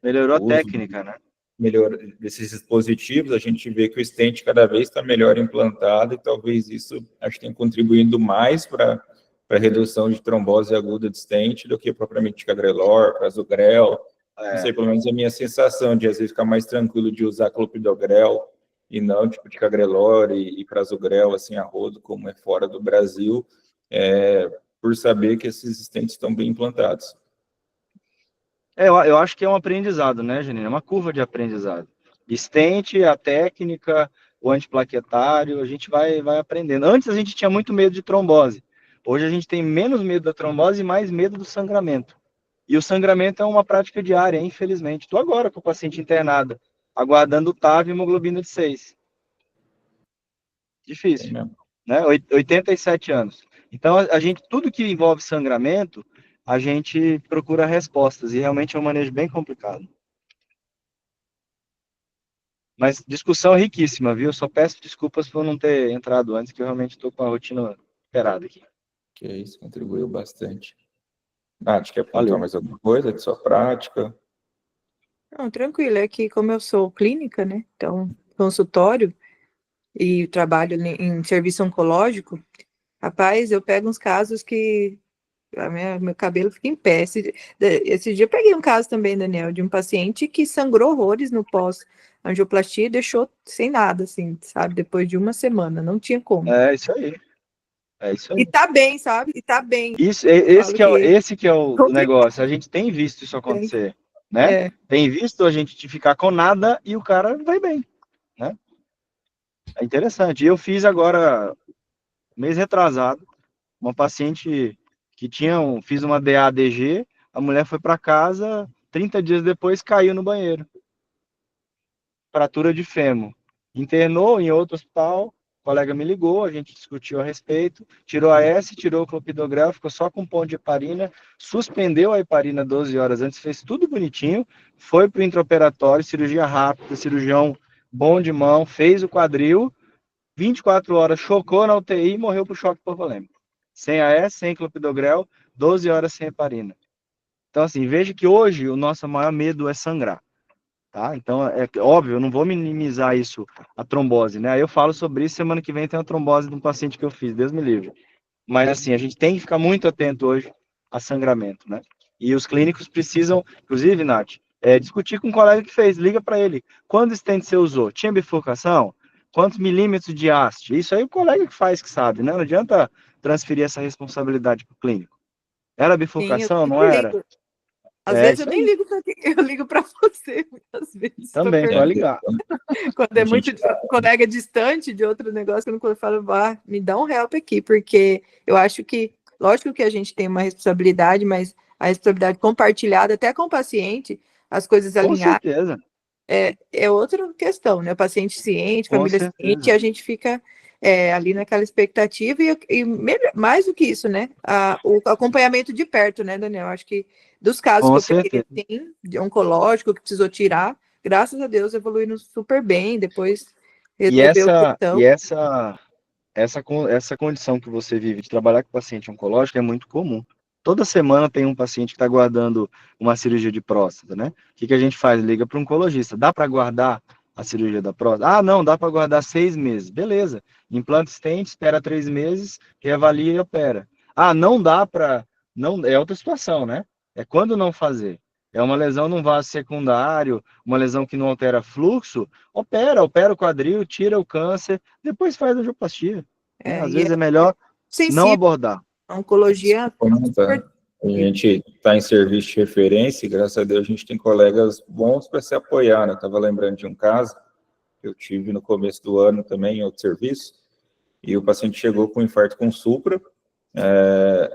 melhorou a técnica, né? Melhor desses dispositivos, a gente vê que o stent cada vez está melhor implantado e talvez isso acho que tem contribuindo mais para a redução de trombose aguda de stent do que propriamente ticagrelor, prasugrel. Não sei, pelo menos a minha sensação de às vezes ficar mais tranquilo de usar clopidogrel e não tipo ticagrelor e prasugrel assim a rodo, como é fora do Brasil, por saber que esses stents estão bem implantados. Eu acho que é um aprendizado, né, Janine? É uma curva de aprendizado. Stent, a técnica, o antiplaquetário, a gente vai aprendendo. Antes a gente tinha muito medo de trombose. Hoje a gente tem menos medo da trombose e mais medo do sangramento. E o sangramento é uma prática diária, infelizmente. Estou agora com o paciente internado, aguardando o TAV e hemoglobina de 6. Difícil, né? 87 anos. Então, a gente, tudo que envolve sangramento, a gente procura respostas, e realmente é um manejo bem complicado. Mas discussão riquíssima, viu? Só peço desculpas por não ter entrado antes, que eu realmente estou com a rotina esperada aqui. Que isso, contribuiu bastante. Nath, quer apontar mais alguma coisa de sua prática? Não, tranquilo, é que como eu sou clínica, né, então, consultório, e trabalho em serviço oncológico, rapaz, eu pego uns casos que meu cabelo fica em pé. Esse dia eu peguei um caso também, Daniel, de um paciente que sangrou horrores no pós-angioplastia e deixou sem nada, assim, sabe? Depois de uma semana, não tinha como. É isso aí. E tá bem, sabe? E tá bem. Esse que é o negócio. A gente tem visto isso acontecer, né? Tem visto a gente ficar com nada e o cara vai bem, né? É interessante. Eu fiz agora, mês retrasado, uma paciente que fiz uma DA-DG, a mulher foi para casa, 30 dias depois caiu no banheiro. Fratura de fêmur. Internou em outro hospital, o colega me ligou, a gente discutiu a respeito, tirou a S, tirou o clopidogrel, ficou só com ponto de heparina, suspendeu a heparina 12 horas antes, fez tudo bonitinho, foi para o intraoperatório, cirurgia rápida, cirurgião bom de mão, fez o quadril, 24 horas, chocou na UTI e morreu por choque hipovolêmico. Sem AS, sem clopidogrel, 12 horas sem heparina. Então, assim, veja que hoje o nosso maior medo é sangrar, tá? Então, é óbvio, eu não vou minimizar isso, a trombose, né? Aí eu falo sobre isso, semana que vem tem uma trombose de um paciente que eu fiz, Deus me livre. Mas, assim, a gente tem que ficar muito atento hoje a sangramento, né? E os clínicos precisam, inclusive, Nath, discutir com um colega que fez, liga para ele, quantos stents você usou? Tinha bifurcação? Quantos milímetros de haste? Isso aí o colega que faz, que sabe, né? Não adianta transferir essa responsabilidade para o clínico. Era Sim, eu bifurcação, não sempre era? ligo. Às vezes eu Isso nem aí. ligo para quem, eu ligo para você, muitas vezes, para Também, pode perguntar. ligar. Quando é A muito gente colega distante de outro negócio, eu falo, me dá um help aqui, porque eu acho que, lógico que a gente tem uma responsabilidade, mas a responsabilidade compartilhada até com o paciente, as coisas Com alinhadas, certeza, é outra questão, né? O paciente ciente, com família ciente, certeza. a gente fica ali naquela expectativa mais do que isso, né? O acompanhamento de perto, né, Daniel? Acho que dos casos Com que eu peguei, certeza. assim, de oncológico, que precisou tirar, graças a Deus evoluindo super bem, depois E resolveu a questão. essa condição que você vive de trabalhar com paciente oncológico é muito comum. Toda semana tem um paciente que está aguardando uma cirurgia de próstata, né? O que a gente faz? Liga para o oncologista. Dá para aguardar a cirurgia da próstata? Ah, não, dá para aguardar 6 meses. Beleza. Implanta stent, espera 3 meses, reavalia e opera. Ah, não dá para... Não, é outra situação, né? É quando não fazer. É uma lesão num vaso secundário, uma lesão que não altera fluxo, opera o quadril, tira o câncer, depois faz a angioplastia. Né? Às E é vezes é melhor não sensível, abordar. a oncologia super. a gente está em serviço de referência e, graças a Deus, a gente tem colegas bons para se apoiar, né? Eu estava lembrando de um caso que eu tive no começo do ano também em outro serviço, e o paciente chegou com infarto com supra,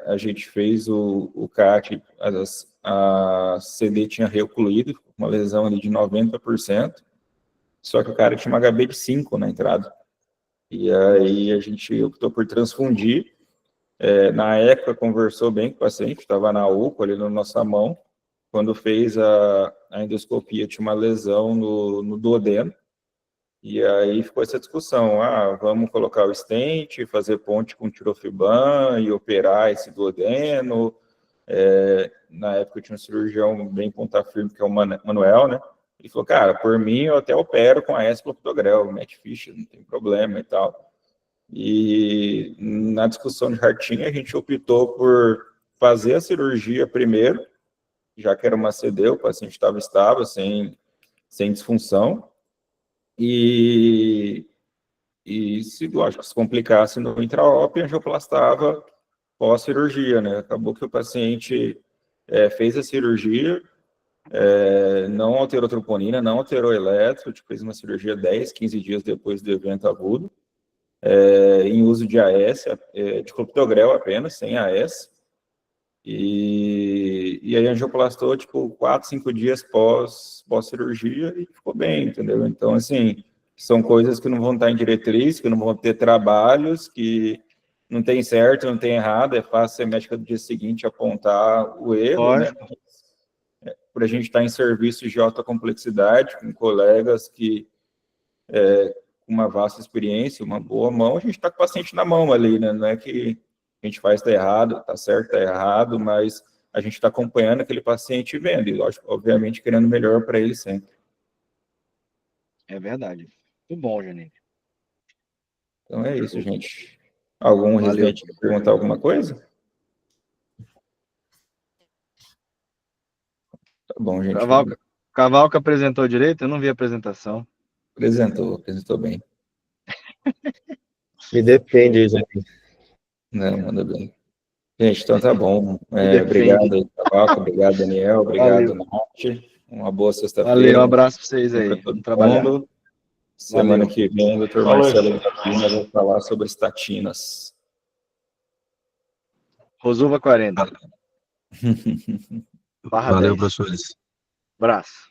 a gente fez o CAT, a CD tinha reocluído, uma lesão ali de 90%, só que o cara tinha uma HB de 5 na entrada. E aí a gente optou por transfundir. Na época, conversou bem com o paciente, estava na UPA, ali na nossa mão. Quando fez a endoscopia, tinha uma lesão no duodeno. E aí ficou essa discussão, vamos colocar o stent, fazer ponte com tirofiban e operar esse duodeno. Na época eu tinha um cirurgião bem ponta firme, que é o Manuel, né? Ele falou, cara, por mim eu até opero com a esclopidogrel, Matt Fischer, não tem problema e tal. E na discussão de Hartinho, a gente optou por fazer a cirurgia primeiro, já que era uma CD, o paciente estava estável, sem disfunção. E se, lógico, se complicasse no intra-op, a angioplastava pós-cirurgia, né? Acabou que o paciente fez a cirurgia, não alterou troponina, não alterou eletro, fez uma cirurgia 10, 15 dias depois do evento agudo, em uso de AS, de clopidogrel apenas, sem AS, e aí angioplastou, 4, 5 dias pós-cirurgia e ficou bem, entendeu? Então, assim, são coisas que não vão estar em diretriz, que não vão ter trabalhos, que não tem certo, não tem errado, é fácil ser médica do dia seguinte apontar o erro, né? Por a gente estar em serviços de alta complexidade, com colegas que com uma vasta experiência, uma boa mão, a gente está com o paciente na mão ali, né? Não é que a gente faz tá errado, tá certo, tá errado, mas a gente está acompanhando aquele paciente e vendo, e lógico, obviamente querendo melhor para ele sempre. É verdade. Muito bom, Janine. Então é isso, gente. Algum residente quer perguntar alguma coisa? Tá bom, gente. Cavalca apresentou direito? Eu não vi a apresentação. Apresentou bem. Me defende, gente. Não, manda bem. Gente, então tá bom. Defende. Obrigado, Cavalca, obrigado, Daniel, obrigado, Nath. Uma boa sexta-feira. Valeu, um abraço para vocês aí. Para todo Vamos trabalhar. mundo. Semana que vem, o Dr. Marcelo Gatina vai falar sobre estatinas. Rosuva 40. Valeu, professores. Abraço.